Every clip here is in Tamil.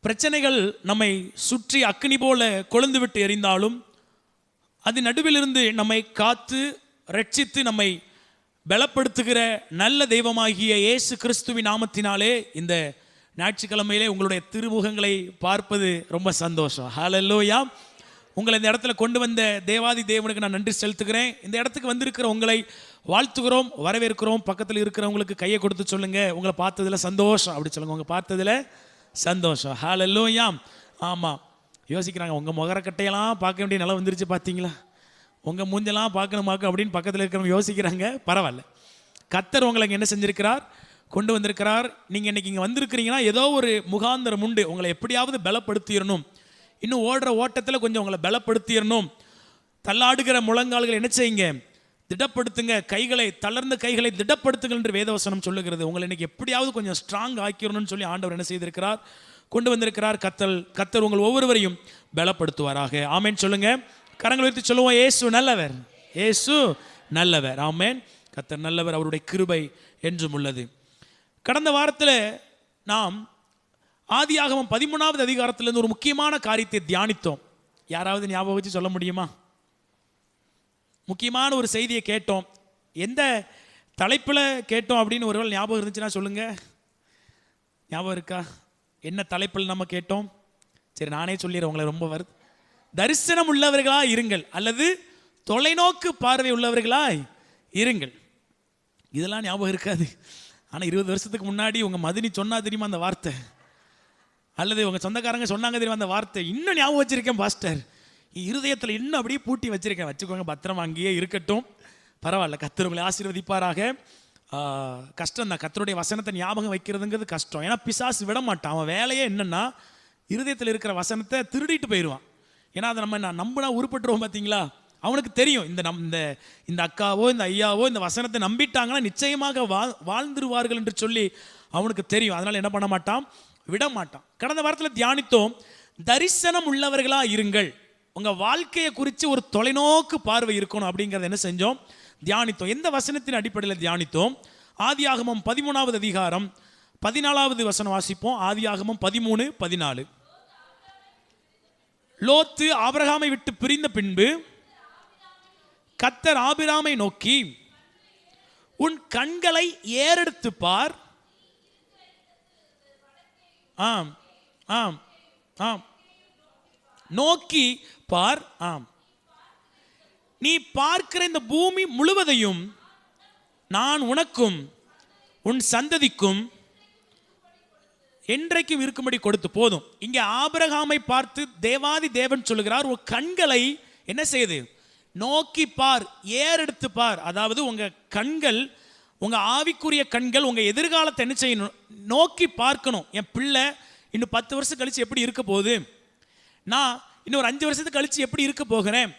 பிரச்சனைகள் நம்மை சுற்றி அக்கினி போல கொழுந்து விட்டு எரிந்தாலும் அது நடுவிலிருந்து நம்மை காத்து ரட்சித்து நம்மை பலப்படுத்துகிற நல்ல தெய்வமாகிய இயேசு கிறிஸ்துவின் நாமத்தினாலே இந்த ஞாயிற்றுக்கிழமையிலே உங்களுடைய திருமுகங்களை பார்ப்பது ரொம்ப சந்தோஷம். ஹல்லேலூயா. உங்களை இந்த இடத்துல கொண்டு வந்த தேவாதி தேவனுக்கு நான் நன்றி செலுத்துகிறேன். இந்த இடத்துக்கு வந்திருக்கிற உங்களை வாழ்த்துகிறோம், வரவேற்கிறோம். பக்கத்தில் இருக்கிறவங்களுக்கு கையை கொடுத்து சொல்லுங்க, உங்களை பார்த்ததில் சந்தோஷம் அப்படி சொல்லுங்க. உங்களை பார்த்ததில் சந்தோஷம். ஹல்லேலூயா. ஆமாம், யோசிக்கிறாங்க, உங்கள் முகரக்கட்டையெல்லாம் பார்க்க வேண்டிய நிலை வந்துருச்சு பார்த்தீங்களா, உங்கள் மூஞ்செல்லாம் பார்க்கணுமாக்க அப்படின்னு பக்கத்தில் இருக்கிறவங்க யோசிக்கிறாங்க. பரவாயில்ல, கர்த்தர் உங்களை என்ன செஞ்சிருக்கிறார், கொண்டு வந்திருக்கிறார். நீங்கள் இன்றைக்கி இங்கே வந்திருக்கிறீங்கன்னா ஏதோ ஒரு முகாந்திரம் உண்டு. உங்களை எப்படியாவது பலப்படுத்திடணும், இன்னும் ஓடுற ஓட்டத்தில் கொஞ்சம் உங்களை பலப்படுத்திடணும். தள்ளாடுகிற முழங்கால்களை என்ன செய்யுங்க, திடப்படுத்துங்க. கைகளை, தளர்ந்த கைகளை திடப்படுத்துங்கள் என்று வேதவசனம் சொல்லுகிறது. உங்களை இன்னைக்கு எப்படியாவது கொஞ்சம் ஸ்ட்ராங் ஆக்கிடணும்னு சொல்லி ஆண்டவர் என்ன செய்திருக்கிறார், கொண்டு வந்திருக்கிறார். கர்த்தர் உங்கள் ஒவ்வொருவரையும் பலப்படுத்துவாராக. ஆமேன் சொல்லுங்க. கரங்களை உயர்த்தி சொல்லுவோம், இயேசு நல்லவர், இயேசு நல்லவர். ஆமேன். கர்த்தர் நல்லவர், அவருடைய கிருபை என்றும் உள்ளது. கடந்த வாரத்தில் நாம் ஆதியாகமம் 13வது அதிகாரத்திலிருந்து ஒரு முக்கியமான காரியத்தை தியானித்தோம். யாராவது ஞாபகம் வச்சு சொல்ல முடியுமா? முக்கியமான ஒரு செய்தியை கேட்டோம். எந்த தலைப்பில் கேட்டோம் அப்படின்னு ஒருவேளை ஞாபகம் இருந்துச்சுன்னா சொல்லுங்க. ஞாபகம் இருக்கா? என்ன தலைப்பில் நம்ம கேட்டோம்? சரி, நானே சொல்லிடுறேன், உங்களை ரொம்ப வருது. தரிசனம் உள்ளவர்களாய் இருங்கள் அல்லது தொலைநோக்கு பார்வை உள்ளவர்களாய் இருங்கள். இதெல்லாம் ஞாபகம் இருக்காது. ஆனால் 20 வருஷத்துக்கு முன்னாடி உங்கள் மதினி சொன்னா தெரியுமா அந்த வார்த்தை, அல்லது உங்கள் சொந்தக்காரங்க சொன்னாங்க தெரியுமா அந்த வார்த்தை, இன்னும் ஞாபகம் வச்சிருக்கேன் பாஸ்டர், இருதயத்தில் இன்னும் அப்படியே பூட்டி வச்சிருக்கேன். வச்சுக்கோங்க, பத்திரமா அங்கேயே இருக்கட்டும். பரவாயில்ல, கர்த்தர் உங்களை ஆசீர்வதிப்பாராக. கஷ்டம் தான், கர்த்தருடைய வசனத்தை ஞாபகம் வைக்கிறதுங்கிறது கஷ்டம். ஏன்னா பிசாசு விட மாட்டான். அவன் வேலையே என்னன்னா இருதயத்தில் இருக்கிற வசனத்தை திருடிட்டு போயிடுவான். ஏன்னா அதை நம்ம நம்பினா உருப்பட்டுருவோம் பார்த்தீங்களா. அவனுக்கு தெரியும், இந்த அக்காவோ இந்த ஐயாவோ இந்த வசனத்தை நம்பிட்டாங்கன்னா நிச்சயமாக வாழ்ந்துருவார்கள் என்று சொல்லி அவனுக்கு தெரியும். அதனால் என்ன பண்ண மாட்டான், விட மாட்டான். கடந்த வாரத்தில் தியானித்தோம், தரிசனம் உள்ளவர்களா இருங்கள். உங்கள் வாழ்க்கையை குறித்து ஒரு தொலைநோக்கு பார்வை இருக்கணும் அப்படிங்கிறத என்ன செஞ்சோம், தியானித்தோம். எந்த வசனத்தின் அடிப்படையில் தியானித்தோம்? ஆதியாகமம் 13வது அதிகாரம் 14வது வசனம் வாசிப்போம். ஆதியாகமம் 13:14. லோத்து ஆபிரகாமை விட்டு பிரிந்த பின்பு கர்த்தர் ஆபிராமை நோக்கி, உன் கண்களை ஏறெடுத்து பார். ஆம் ஆம் ஆம், நோக்கி பார். ஆம், நீ பார்க்கிற இந்த பூமி முழுவதையும் நான் உனக்கும் உன் சந்ததிக்கும் என்றைக்கும் இருக்கும்படி கொடுத்து. போதும். இங்கே ஆபிரகாமை பார்த்து தேவாதி தேவன் சொல்லுகிறார், உன் கண்களை என்ன செய்யுது, நோக்கி பார், ஏறெடுத்து பார். அதாவது உங்க கண்கள், உங்க ஆவிக்குரிய கண்கள் உங்க எதிர்காலத்தை என்ன செய்யணும், நோக்கி பார்க்கணும். என் பிள்ளை இன்னும் 10 வருஷம் கழிச்சு எப்படி இருக்க போகுது, நான் இன்னொரு 5 வருஷத்துக்கு கழிச்சு எப்படி இருக்க போகிறேன்,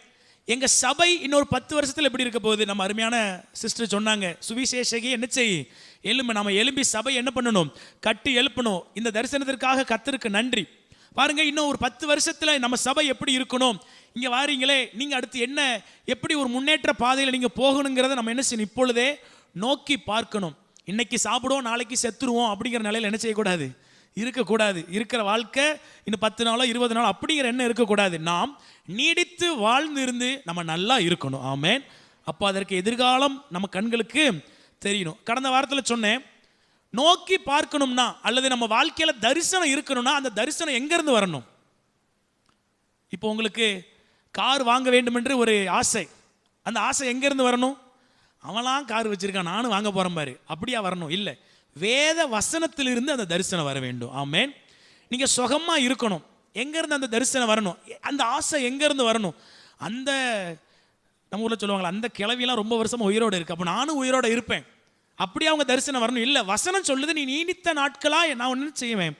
எங்க சபை இன்னொரு 10 வருஷத்தில் எப்படி இருக்க போகுது. நம்ம அருமையான சிஸ்டர் சொன்னாங்க, சுவிசேஷகி என்ன செய், எலும்பு. நம்ம எலும்பி சபை என்ன பண்ணணும், கட்டி எழுப்பணும். இந்த தரிசனத்திற்காக கர்த்தருக்கு நன்றி. பாருங்க, இன்னும் ஒரு 10 வருஷத்துல நம்ம சபை எப்படி இருக்கணும். இங்க வாரீங்களே, நீங்க அடுத்து என்ன, எப்படி ஒரு முன்னேற்ற பாதையில் நீங்க போகணுங்கிறத நம்ம என்ன செய்யணும், இப்பொழுதே நோக்கி பார்க்கணும். இன்னைக்கு சாப்பிடுவோம், நாளைக்கு செத்துருவோம் அப்படிங்கிற நிலையில் என்ன செய்யக்கூடாது, இருக்கக்கூடாது. இருக்கிற வாழ்க்கை இன்னும் 10 நாளோ 20 நாளோ அப்படிங்கிற எண்ணம் இருக்கக்கூடாது. நாம் நீடித்து வாழ்ந்து இருந்து நம்ம நல்லா இருக்கணும். ஆமேன். அப்போ அதற்கு எதிர்காலம் நம்ம கண்களுக்கு தெரியணும். கடந்த வாரத்தில் சொன்னேன், நோக்கி பார்க்கணும்னா அல்லது நம்ம வாழ்க்கையில் தரிசனம் இருக்கணும்னா அந்த தரிசனம் எங்கேருந்து வரணும். இப்போ உங்களுக்கு கார் வாங்க வேண்டும் என்று ஒரு ஆசை, அந்த ஆசை எங்கேருந்து வரணும், அவன்லாம் கார் வச்சிருக்கான் நானும் வாங்க போகிறேன் பாரு, அப்படியா வரணும்? இல்லை, வேத வசனத்திலிருந்து அந்த தரிசனம் வர வேண்டும். ஆமேன். நீங்கள் சுகமாக இருக்கணும், எங்கேருந்து அந்த தரிசனம் வரணும், அந்த ஆசை எங்கேருந்து வரணும். அந்த நம்ம ஊரில் சொல்லுவாங்களா, அந்த கிளவியெல்லாம் ரொம்ப வருஷமாக உயிரோடு இருக்கு, அப்போ நானும் உயிரோடு இருப்பேன், அப்படியே அவங்க தரிசனம் வரணும். இல்லை, வசனம் சொல்லுது, நீ நீடித்த நாட்களாக நான் ஒன்று செய்வேன்,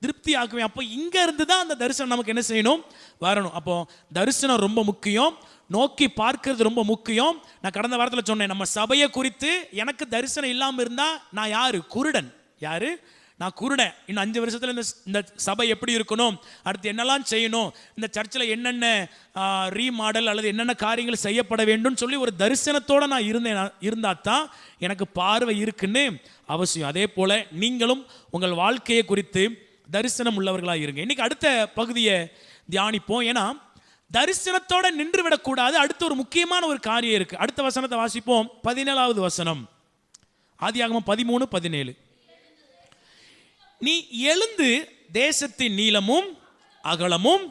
திருப்தி ஆக்குவேன். அப்போ இங்கே இருந்து தான் அந்த தரிசனம் நமக்கு என்ன செய்யணும், வரணும். அப்போ தரிசனம் ரொம்ப முக்கியம், நோக்கி பார்க்கறது ரொம்ப முக்கியம். நான் கடந்த வாரத்தில் சொன்னேன், நம்ம சபையை குறித்து எனக்கு தரிசனம் இல்லாமல் இருந்தால் நான் யாரு, குருடன். யாரு, நான் குருடன். இன்னும் 5 வருஷத்தில் இந்த சபை எப்படி இருக்கணும், அடுத்து என்னெல்லாம் செய்யணும், இந்த சர்ச்சில் என்னென்ன ரீமாடல் அல்லது என்னென்ன காரியங்கள் செய்யப்பட வேண்டும் சொல்லி ஒரு தரிசனத்தோடு நான் இருந்தால் தான் எனக்கு பார்வை இருக்குன்னு அவசியம். அதே போல் நீங்களும் உங்கள் வாழ்க்கையை குறித்து தரிசனம் உள்ளவர்களாக இருங்க. இன்னைக்கு அடுத்த பகுதியை தியானிப்போம். ஏன்னா தரிசனத்தோட நின்று விடக்கூடாது. அடுத்த ஒரு முக்கியமான ஒரு காரியம் இருக்கு. அடுத்த வசனத்தை வாசிப்போம். 17வது வசனம், ஆதியாகமம் 13:17. நீ எழுந்து தேசத்தின் நீளமும் அகலமும்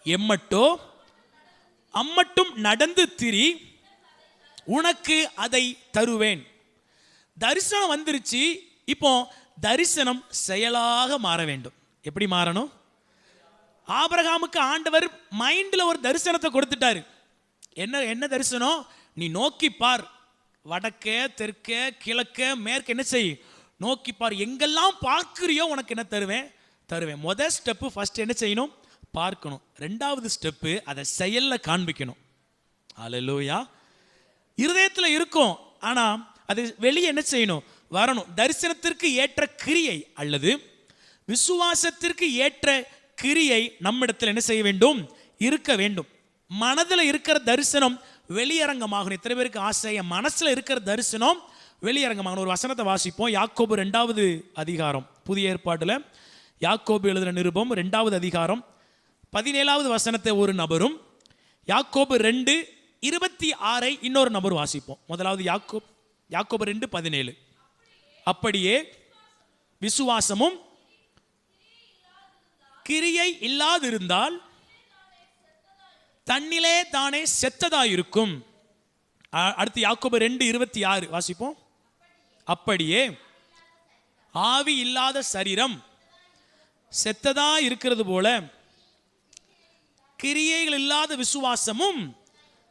எம்மட்டோ அம்மட்டும் நடந்து திரி, உனக்கு அதை தருவேன். தரிசனம் வந்துருச்சு. இப்போ தரிசனம் செயலாக மாற வேண்டும். எப்படி மாறணும்? ஆபிரகாமுக்கு ஆண்டவர் மைண்ட்ல ஒரு தரிசனத்தை கொடுத்துட்டாரு. என்ன தரிசனம்? நீ நோக்கி பார், வடக்கே தெற்கே கிழக்கே மேற்கு என்ன செய், நோக்கி பார், எங்கெல்லாம் பார்க்கிறியோ உனக்கு என்ன தருவேன். முதல் ஸ்டெப்பு ஃபர்ஸ்ட் என்ன செய்யணும்? பார்க்கணும். ரெண்டாவது ஸ்டெப்பு அதை செயல்ல காண்பிக்கணும். அல்லேலூயா. இருதயத்தில் இருக்கும், ஆனா அது வெளியே என்ன செய்யணும்? வரணும். தரிசனத்திற்கு ஏற்ற கிரியை அல்லது விசுவாசத்திற்கு ஏற்ற கிரியை நம்மிடத்தில் என்ன செய்ய வேண்டும்? இருக்க வேண்டும். மனதில் இருக்கிற தரிசனம் வெளியரங்கமாகணும். எத்தனை பேருக்கு ஆசை என் மனசுல இருக்கிற தரிசனம் வெளியரங்கமாகணும்? ஒரு வசனத்தை வாசிப்போம். யாக்கோபு 2வது அதிகாரம், புதிய ஏற்பாட்டில் யாக்கோபு எழுதின நிருபம் 2வது அதிகாரம் 17வது வசனத்தை ஒரு நபரும், யாக்கோபு 2:26 இன்னொரு நபர் வாசிப்போம். முதலாவது யாக்கோபு 2:17. அப்படியே விசுவாசமும் கிரியை இல்லாதிருந்தால் தன்னிலே தானே செத்ததாயிருக்கும். அடுத்து யாக்கோபு 2:26 வாசிப்போம். அப்படியே ஆவி இல்லாத சரீரம் செத்ததா இருக்கிறது போல கிரியைகள் இல்லாத விசுவாசமும்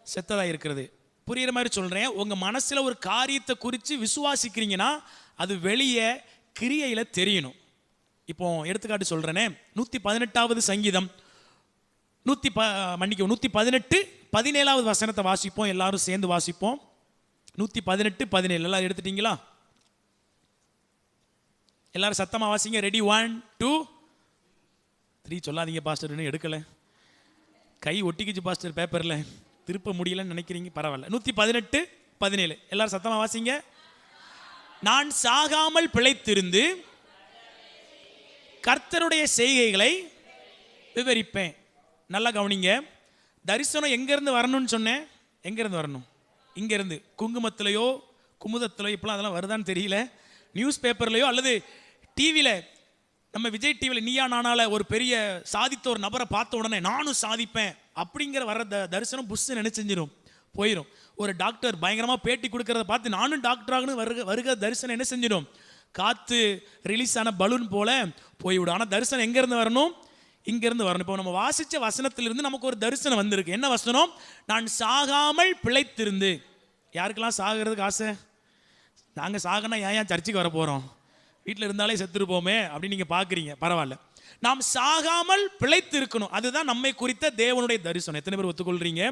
செத்ததா இருக்கிறது. புரியுற மாதிரி சொல்றேன். உங்க மனசுல ஒரு காரியத்தை குறித்து விசுவாசிக்கிறீங்கன்னா அது வெளியே கிரியையில தெரியணும். இப்போ எடுத்துக்காட்டு சொல்றேனே, 118வது சங்கீதம் 118:17 வசனத்தை வாசிப்போம். எல்லாரும் சேர்ந்து வாசிப்போம். 118:17 எல்லாரும் எடுத்துட்டீங்களா? எல்லாரும் சத்தமா வாசிங்க. ரெடி? 1 2 3. சொல்லாதீங்க பாஸ்டர், இன்னும் எடுக்கல, கை ஒட்டிக்கிச்சு பாஸ்டர் பேப்பர்ல, திருப்ப முடியலன்னு நினைக்கிறீங்க, பரவாயில்ல. 118:17 எல்லாரும் சத்தமா வாசிங்க. நான் சாகாமல் பிழைத்திருந்து கர்த்தருடைய செய்கைகளை விவரிப்பேன். நல்லா கவனிங்க. தரிசனம் எங்கேருந்து வரணும்னு சொன்னேன். எங்கேருந்து வரணும்? இங்கேருந்து. குங்குமத்திலையோ குமுதத்திலையோ, இப்போலாம் அதெல்லாம் வருதான்னு தெரியல, நியூஸ் பேப்பர்லையோ அல்லது டிவியில், நம்ம விஜய் டிவியில் நீயா நானால ஒரு பெரிய சாதித்த ஒரு நபரை பார்த்த உடனே நானும் சாதிப்பேன் அப்படிங்கிற வர தரிசனம் புஷ்ஷு நினைச்சிடும், போயிடும். ஒரு டாக்டர் பயங்கரமாக பேட்டி கொடுக்கறத பார்த்து நானும் டாக்டர் ஆகணும் வருகிற தரிசனம் என்ன செஞ்சிடும்? காற்று ரிலீஸ் ஆன பலூன் போல போய்விடும். ஆனால் தரிசனம் எங்கேருந்து வரணும்? இங்கேருந்து வரணும். இப்போ நம்ம வாசித்த வசனத்திலிருந்து நமக்கு ஒரு தரிசனம் வந்திருக்கு. என்ன வசனம்? நான் சாகாமல் பிழைத்திருந்து. யாருக்கெல்லாம் சாகிறதுக்கு ஆசை? நாங்கள் சாகனா ஏன் சர்ச்சுக்கு வர போகிறோம், வீட்டில் இருந்தாலே செத்துருப்போமே அப்படின்னு நீங்கள் பார்க்குறீங்க, பரவாயில்ல. நாம் சாகாமல் பிழைத்து இருக்கணும். அதுதான் நம்மை குறித்த தேவனுடைய தரிசனம். எத்தனை பேர் ஒத்துக்கொள்றீங்க?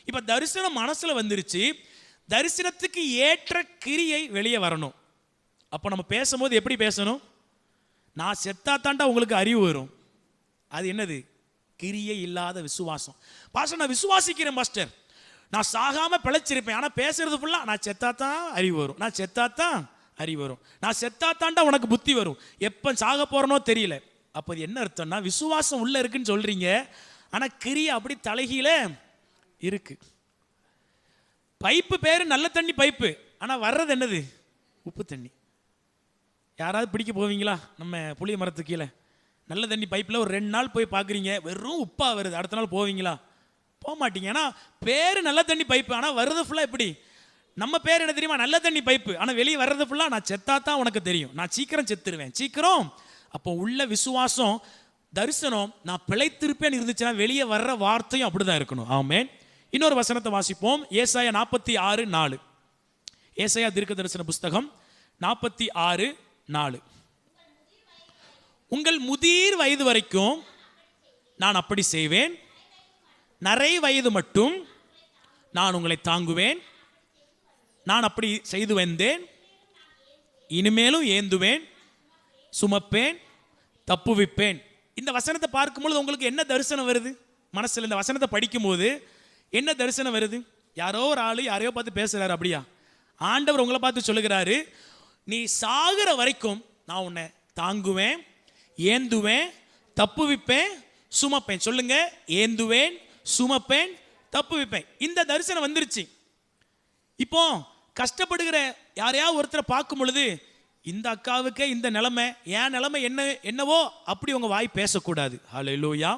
இப்போ தரிசனம் மனசில் வந்துருச்சு. தரிசனத்துக்கு ஏற்ற கிரியை வெளியே வரணும். அப்போ நம்ம பேசும்போது எப்படி பேசணும்? நான் செத்தா தாண்டா உங்களுக்கு அறிவு வரும். அது என்னது? கிரியை இல்லாத விசுவாசம். பாஸ்டர் நான் விசுவாசிக்கிறேன் பாஸ்டர், நான் சாகாம பிழைச்சிருப்பேன், ஆனால் பேசுறது ஃபுல்லாக நான் செத்தா தான் அறிவு வரும், நான் செத்தா தான் அறிவு வரும், நான் செத்தா தாண்டா உனக்கு புத்தி வரும், எப்போ சாக போறனோ தெரியல. அப்போ அது என்ன அர்த்தம்னா விசுவாசம் உள்ள இருக்குன்னு சொல்றீங்க, ஆனால் கிரியை அப்படி தலைகீழ இருக்கு. பைப்பு பேரு நல்ல தண்ணி பைப்பு, ஆனால் வர்றது என்னது? உப்பு தண்ணி. யாராவது பிடிக்க போவீங்களா? நம்ம புளிய மரத்துக்கு கீழே நல்ல தண்ணி பைப்பில் ஒரு 2 நாள் போய் பார்க்குறீங்க, வெறும் உப்பா வருது, அடுத்த நாள் போவீங்களா? போக மாட்டீங்க. ஏன்னா பேர் நல்ல தண்ணி பைப்பு, ஆனால் வர்றது ஃபுல்லாக எப்படி? நம்ம பேர் என்ன தெரியுமா? நல்ல தண்ணி பைப்பு, ஆனால் வெளியே வர்றது ஃபுல்லாக நான் செத்தா தான் உனக்கு தெரியும், நான் சீக்கிரம் செத்துருவேன் சீக்கிரம். அப்போ உள்ள விசுவாசம் தரிசனம் நான் பிழைத்திருப்பேன் இருந்துச்சுன்னா வெளியே வர்ற வார்த்தையும் அப்படிதான் இருக்கணும். ஆமென். இன்னொரு வசனத்தை வாசிப்போம். ஏசாயா 46:4. ஏசாயா தீர்க்க தரிசன புஸ்தகம் 46:4. உங்கள் முதிர் வயது வரைக்கும் நான் அப்படி செய்வேன், நரை வயது மட்டும் நான் உங்களை தாங்குவேன், நான் அப்படி செய்து வந்தேன், இனிமேலும் ஏந்துவேன், சுமப்பேன், தப்புவிப்பேன். இந்த வசனத்தை பார்க்கும்போது உங்களுக்கு என்ன தரிசனம் வருது மனசுல? இந்த வசனத்தை படிக்கும்போது என்ன தரிசனம் வருது? யாரோ ஒரு ஆளு யாரையோ பார்த்து பேசுறாரு. அப்படியா? ஆண்டவர் உங்களை பார்த்து சொல்லுகிறாரு, நீ சாகிற வரைக்கும் நான் உன்னை தாங்குவேன், ஏந்துவேன், தப்புவிப்பேன், சுமப்பேன். சொல்லுங்க, ஏந்துவேன், சுமப்பேன், தப்புவிப்பேன். இந்த தரிசனம் வந்துருச்சு. இப்போ கஷ்டப்படுகிற யாரையாவது ஒருத்தரை பார்க்கும் பொழுது, இந்த அக்காவுக்கே இந்த நிலைமை, என் நிலைமை என்னவோ அப்படி உங்க வாய் பேசக்கூடாது. ஹல்லேலூயா.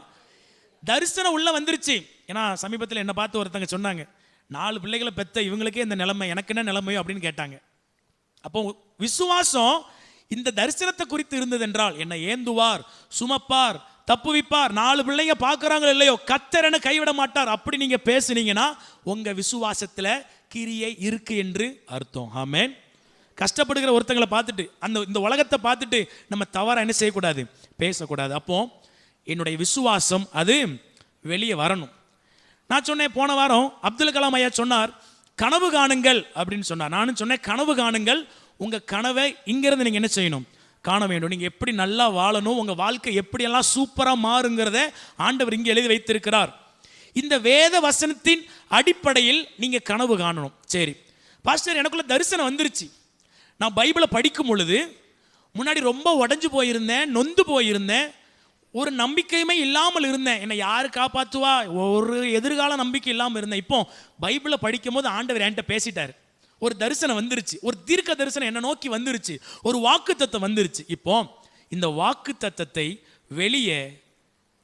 தரிசனம் உள்ள வந்துருச்சு. ஏன்னா சமீபத்தில் என்ன பார்த்து ஒருத்தங்க சொன்னாங்க, 4 பிள்ளைகளை பெத்த இவங்களுக்கே இந்த நிலைமை, எனக்கு என்ன நிலைமையோ அப்படின்னு கேட்டாங்க. அப்போ விசுவாசம் இந்த தரிசனத்தை குறித்து இருந்தது என்றால், என்ன ஏந்துவார், சுமப்பார், தப்புவிப்பார், 4 பிள்ளைங்க பார்க்கறாங்களோ இல்லையோ கர்த்தர் கைவிட மாட்டார், அப்படி நீங்க பேசுனீங்கன்னா உங்க விசுவாசத்துல கிரியை இருக்கு என்று அர்த்தம். ஆமென். கஷ்டப்படுகிற ஒருத்தங்களை பார்த்துட்டு, இந்த உலகத்தை பார்த்துட்டு நம்ம தவறா என்ன செய்யக்கூடாது, பேசக்கூடாது. அப்போ என்னுடைய விசுவாசம் அது வெளியே வரணும். நான் சொன்னேன் போன வாரம் அப்துல் கலாம் ஐயா சொன்னார், கனவு காணுங்கள் அப்படின்னு சொன்னார். நானும் சொன்னேன், கனவு காணுங்கள். உங்க கனவை இங்கிருந்து நீங்க என்ன செய்யணும், காண வேண்டும். நீங்க எப்படி நல்லா வாழணும், உங்க வாழ்க்கை எப்படியெல்லாம் சூப்பரா மாறுங்கிறத ஆண்டவர் இங்கே எழுதி வைத்திருக்கிறார். இந்த வேத வசனத்தின் அடிப்படையில் நீங்க கனவு காணணும். சரி பாஸ்டர், எனக்குள்ள தரிசனம் வந்துருச்சு. நான் பைபிளை படிக்கும் பொழுது முன்னாடி ரொம்ப உடஞ்சு போயிருந்தேன், நொந்து போயிருந்தேன், ஒரு நம்பிக்கையுமே இல்லாமல் இருந்தேன். என்னை யாரு காப்பாற்றுவா, ஒரு எதிர்கால நம்பிக்கை இல்லாமல் இருந்தேன். இப்போ பைபிளை படிக்கும் போது ஆண்டவர் என்கிட்ட பேசிட்டார். ஒரு தரிசனம் வந்துருச்சு, ஒரு தீர்க்க தரிசனம் என்னை நோக்கி வந்துருச்சு, ஒரு வாக்கு தத்தம் வந்துருச்சு. இப்போ இந்த வாக்கு தத்தத்தை வெளியே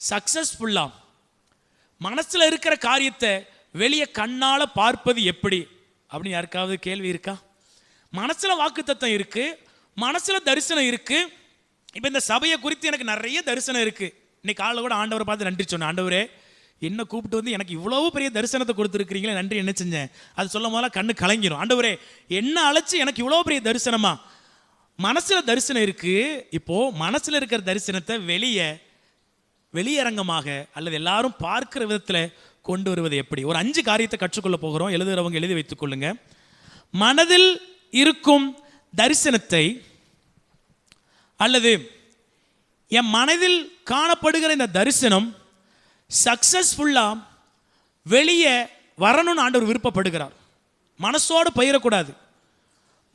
சக்சஸ்ஃபுல்லா மனசுல இருக்கிற காரியத்தை வெளியே கண்ணால பார்ப்பது எப்படி அப்படின்னு யாருக்காவது கேள்வி இருக்கா? மனசுல வாக்கு தத்தம் இருக்கு, மனசுல தரிசனம் இருக்கு. இப்போ இந்த சபையை குறித்து எனக்கு நிறைய தரிசனம் இருக்கு. இன்னைக்கு காலைல கூட ஆண்டவரை பார்த்து நன்றி சொன்னேன். ஆண்டவரே, என்ன கூப்பிட்டு வந்து எனக்கு இவ்வளவு பெரிய தரிசனத்தை கொடுத்துருக்கிறீங்களே, நன்றி. என்ன செஞ்சேன், அது சொல்லும் போதெல்லாம் கண்ணு கலங்கிரும். ஆண்டவரே, என்ன அழைச்சி எனக்கு இவ்வளோ பெரிய தரிசனமா? மனசுல தரிசனம் இருக்கு. இப்போ மனசுல இருக்கிற தரிசனத்தை வெளியரங்கமாக அல்லது எல்லாரும் பார்க்கிற விதத்தில் கொண்டு வருவது எப்படி? ஒரு 5 காரியத்தை கற்றுக்கொள்ள போகிறோம். எழுதுறவங்க எழுதி வைத்துக் கொள்ளுங்க. மனதில் இருக்கும் தரிசனத்தை அல்லது என் மனதில் காணப்படுகிற இந்த தரிசனம் சக்சஸ்ஃபுல்லா வெளியே வரணும்னு ஆண்டவர் விருப்பப்படுகிறார். மனசோடு பயிரக்கூடாது,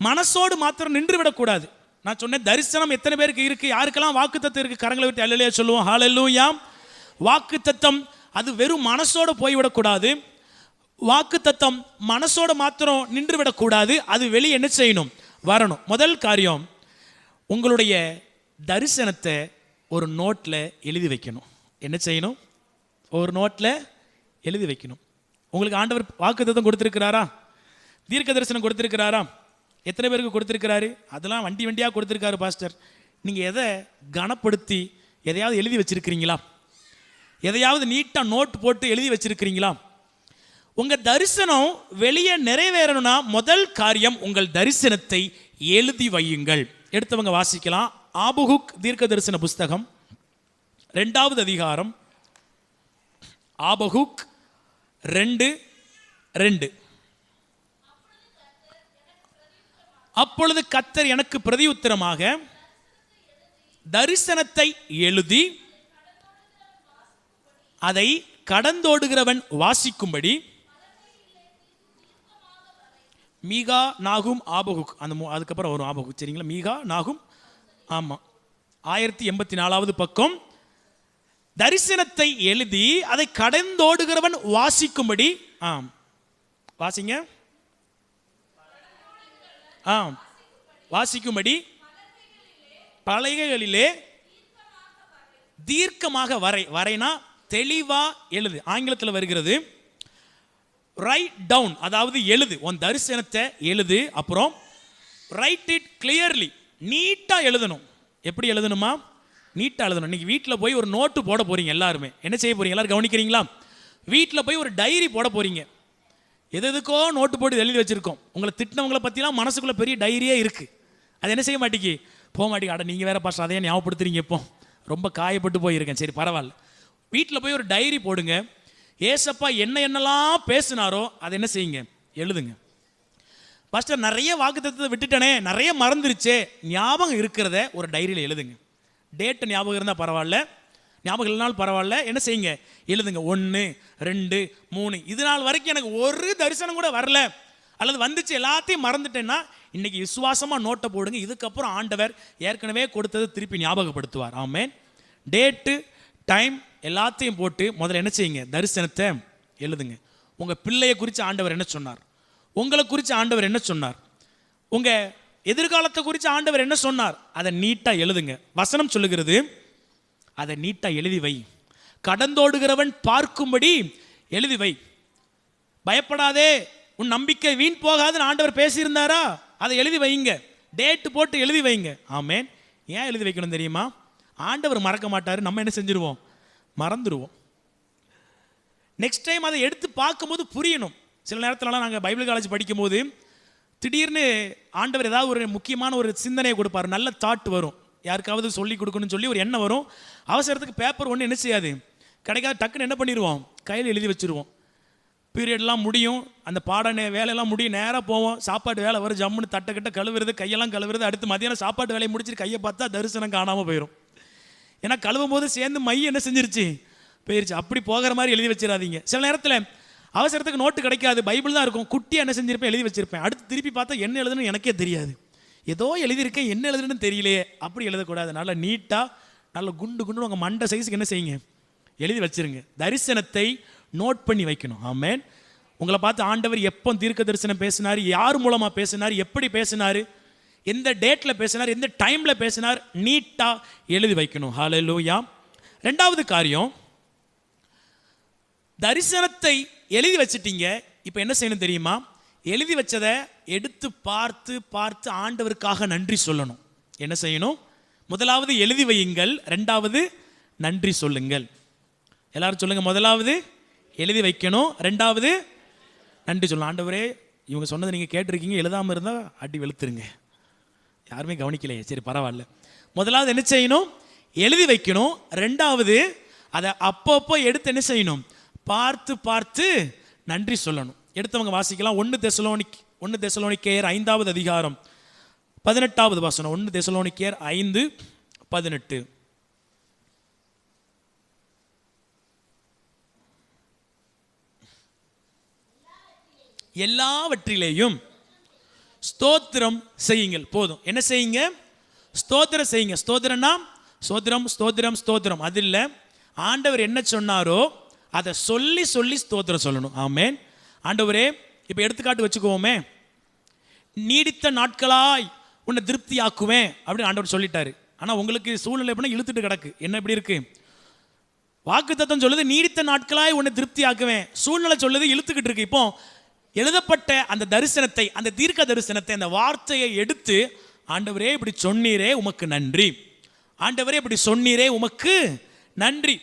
மனசோடு மாத்திரம் நின்று விடக்கூடாது. நான் சொன்னேன், தரிசனம் எத்தனை பேருக்கு இருக்கு, யாருக்கெல்லாம் வாக்குத்தத்தம் இருக்கு, கரங்களை விட்டு அல்லேலூயா சொல்லுவோம். ஹல்லேலூயா. வாக்குத்தத்தம் அது வெறும் மனசோடு போய்விடக்கூடாது. வாக்குத்தத்தம் மனசோட மாத்திரம் நின்று விடக்கூடாது, அது வெளியே என்ன செய்யணும், வரணும். முதல் காரியம், உங்களுடைய தரிசனத்தை ஒரு நோட்டில் எழுதி வைக்கணும். என்ன செய்யணும், ஒரு நோட்டில் எழுதி வைக்கணும். உங்களுக்கு ஆண்டவர் வாக்குத்தத்தம் கொடுத்திருக்கிறாரா, தீர்க்க தரிசனம் கொடுத்திருக்கிறாரா? எத்தனை பேருக்கு கொடுத்திருக்கிறாரு? அதெல்லாம் வண்டி வண்டியாக கொடுத்திருக்காரு பாஸ்டர். நீங்கள் எதை கனப்படுத்தி எதையாவது எழுதி வச்சிருக்கிறீங்களா? எதையாவது நீட்டாக நோட் போட்டு எழுதி வச்சிருக்கிறீங்களா? உங்க தரிசனம் வெளியே நிறைவேறணும்னா முதல் காரியம், உங்கள் தரிசனத்தை எழுதி வையுங்கள். எடுத்தவங்க வாசிக்கலாம். ஆபகுக் தீர்க்க தரிசன புஸ்தகம் 2வது அதிகாரம், ஆபகுக் 2:2. அப்பொழுது கர்த்தர் எனக்கு பிரதியுத்தரமாக தரிசனத்தை எழுதி அதை கடந்தோடுகிறவன் வாசிக்கும்படி மீகா, நாகும், ஆபகுக், அந்த அதுக்கப்புறம் வரும் ஆபகுக். சரிங்களா? மீகா, நாகும். ஆமாம், 1084வது பக்கம். தரிசனத்தை எழுதி அதை கடந்தோடுகிறவன் வாசிக்கும்படி. வாசிங்க. வாசிக்கும்படி பலகைகளிலே தீர்க்கமாக வரைனா தெளிவா எழுது. ஆங்கிலத்தில் வருகிறது ரைட் டவுன், அதாவது எழுது. உன் தரிசனத்தை எழுது. அப்புறம் ரைட் இட் கிளியர்லி, நீட்டா எழுதணும். எப்படி எழுதணுமா? நீட்டா எழுதணும். இன்னைக்கு வீட்டில் போய் ஒரு நோட்டு போட போறீங்க. எல்லாருமே என்ன செய்ய போறீங்க? எல்லாரும் கவனிக்கிறீங்களா? வீட்டில் போய் ஒரு டைரி போட போறீங்க. எதுக்கோ நோட்டு போட்டு எழுதி வச்சிருக்கோம். உங்களை திட்டினவங்களை பற்றிலாம் மனசுக்குள்ள பெரிய டைரியே இருக்கு. அது என்ன செய்ய மாட்டேங்கி, போக மாட்டேங்க. அட நீங்கள் வேற பாஸ்டர் அதையே ஞாபகப்படுத்துறீங்க, இப்போ ரொம்ப காயப்பட்டு போயிருக்கேன். சரி பரவாயில்ல, வீட்டில் போய் ஒரு டைரி போடுங்க. ஏசப்பா என்னெல்லாம் பேசினாரோ அதை என்ன செய்யுங்க, எழுதுங்க. பாஸ்டர் நிறைய வாக்குத்தத்தத்தை விட்டுட்டனே, நிறைய மறந்துருச்சே, ஞாபகம் இருக்கிறத ஒரு டைரியில் எழுதுங்க. டேட்டு ஞாபகம் இருந்தால் பரவாயில்ல, ஞாபகம் இல்லைனாலும் பரவாயில்ல. என்ன செய்யுங்க, எழுதுங்க. 1, 2, 3. இது நாள் வரைக்கும் எனக்கு ஒரு தரிசனம் கூட வரல, அல்லது வந்துச்சு எல்லாத்தையும் மறந்துட்டேன்னா இன்னைக்கு விசுவாசமா நோட்டை போடுங்க. இதுக்கப்புறம் ஆண்டவர் ஏற்கனவே கொடுத்தது திருப்பி ஞாபகப்படுத்துவார். ஆமென். டேட்டு டைம் எல்லாத்தையும் போட்டு முதல்ல என்ன செய்யுங்க, தரிசனத்தை எழுதுங்க. உங்க பிள்ளையை குறித்து ஆண்டவர் என்ன சொன்னார், உங்களை குறித்து ஆண்டவர் என்ன சொன்னார், உங்க எதிர்காலத்தை குறித்து ஆண்டவர் என்ன சொன்னார், அதை நீட்டா எழுதுங்க. வசனம் சொல்லுகிறது, அதை நீட்டா எழுதி வை. கடந்தோடுகிறவன் பார்க்கும்படி எழுதி வை. பயப்படாதே, உன் நம்பிக்கை வீண் போகாதுன்னு ஆண்டவர் பேசியிருந்தாரா, அதை எழுதி வைங்க. டேட்டு போட்டு எழுதி வைங்க. ஆமென். ஏன் எழுதி வைக்கணும் தெரியுமா? ஆண்டவர் மறக்க மாட்டார், நம்ம என்ன செஞ்சிருவோம், மறந்துடுவோம். நெக்ஸ்ட் டைம் அதை எடுத்து பார்க்கும்போது புரியணும். சில நேரத்துலலாம் நாங்கள் பைபிள் காலேஜ் படிக்கும்போது திடீர்னு ஆண்டவர் ஏதாவது ஒரு முக்கியமான ஒரு சிந்தனையை கொடுப்பார், நல்ல தாட் வரும், யாருக்காவது சொல்லி கொடுக்கணும்னு சொல்லி ஒரு எண்ணம் வரும். அவசரத்துக்கு பேப்பர் ஒன்று என்ன செய்யாது, கிடைக்காது. டக்குன்னு என்ன பண்ணிடுவோம், கையில் எழுதி வச்சுருவோம். பீரியட்லாம் முடியும், அந்த வேலையெல்லாம் முடியும், நேராக போவோம். சாப்பாடு வேலை வரும், ஜம்முன்னு தட்டக்கிட்ட கழுவுறது, கையெல்லாம் கழுவுறது. அடுத்து மதியானம் சாப்பாட்டு வேலையை முடிச்சுட்டு கையை பார்த்தா தரிசனம் காணாமல் போயிடும். ஏன்னா கழுவும் போது சேர்ந்து மை என்ன செஞ்சிருச்சு, போயிருச்சு. அப்படி போகிற மாதிரி எழுதி வச்சிடாதீங்க. சில நேரத்தில் அவசரத்துக்கு நோட்டு கிடைக்காது, பைபிள் தான் இருக்கும், குட்டியாக என்ன செஞ்சிருப்பேன், எழுதி வச்சிருப்பேன். அடுத்து திருப்பி பார்த்தா என்ன எழுதுன்னு எனக்கே தெரியாது, ஏதோ எழுதியிருக்கேன், என்ன எழுதுன்னு தெரியலையே. அப்படி எழுதக்கூடாது. நல்லா நீட்டாக நல்ல குண்டு குண்டு உங்கள் மண்டை சைஸுக்கு என்ன செய்யுங்க, எழுதி வச்சிருங்க. தரிசனத்தை நோட் பண்ணி வைக்கணும். ஆமென். உங்களை பார்த்து ஆண்டவர் எப்போ தீர்க்க தரிசனம் பேசினார், யார் மூலமாக பேசினார், எப்படி பேசினார், எந்த டேட்டில் பேசினார், எந்த டைமில் பேசினார், நீட்டாக எழுதி வைக்கணும். ஹல்லேலூயா. ரெண்டாவது காரியம், தரிசனத்தை எழுதி வச்சிட்டீங்க. இப்போ என்ன செய்யணும் தெரியுமா, எழுதி வச்சதை எடுத்து பார்த்து பார்த்து ஆண்டவருக்காக நன்றி சொல்லணும். என்ன செய்யணும், முதலாவது எழுதி வையுங்கள், ரெண்டாவது நன்றி சொல்லுங்கள். எல்லாரும் சொல்லுங்க, முதலாவது எழுதி வைக்கணும், ரெண்டாவது நன்றி சொல்லணும். ஆண்டவரே, இவங்க சொன்னதை நீங்கள் கேட்டிருக்கீங்க, எழுதாமல் இருந்தால் அடி வெளுத்துருங்க. யாருமே கவனிக்கலையே, சரி பரவாயில்ல. முதலாவது என்ன செய்யணும், எழுதி வைக்கணும். ரெண்டாவது அதை அப்பப்போ எடுத்து என்ன செய்யணும், பார்த்து பார்த்து நன்றி சொல்லணும். எடுத்தவங்க வாசிக்கலாம். 1 தெசலோனிக்கேயர் 5வது அதிகாரம் 18வது வசனம். 1 தெசலோனிக்கேயர் 5:18. எல்லாவற்றிலேயும் ஸ்தோத்திரம் செய்யுங்கள். போதும். என்ன செய்யுங்க, ஸ்தோத்திரம் செய்யுங்க. ஸ்தோத்திரம்னா ஸ்தோத்திரம் ஸ்தோத்திரம் ஸ்தோத்திரம் அது இல்லை. ஆண்டவர் என்ன சொன்னாரோ அதை சொல்லி சொல்லி ஸ்தோத்திரம் சொல்லணும். ஆமென். ஆண்டவரே, இப்போ எடுத்துக்காட்டு வச்சுக்குவோமே, நீடித்த நாட்களாய் உன்னை திருப்தி ஆக்குவேன் அப்படின்னு ஆண்டவர் சொல்லிட்டாரு. ஆனால் உங்களுக்கு சூழ்நிலை எப்படின்னா இழுத்துட்டு கிடக்கு. என்ன இப்படி இருக்கு, வாக்குத்தத்தம் சொல்லுது நீடித்த நாட்களாய் உன்னை திருப்தி ஆக்குவேன், சூழ்நிலை சொல்லுது இழுத்துக்கிட்டு இருக்கு. இப்போ எழுதப்பட்ட அந்த தரிசனத்தை, அந்த தீர்க்க தரிசனத்தை, அந்த வார்த்தையை எடுத்து, ஆண்டவரே இப்படி சொன்னீரே உமக்கு நன்றி, ஆண்டவரே இப்படி சொன்னீரே உமக்கு நன்றி.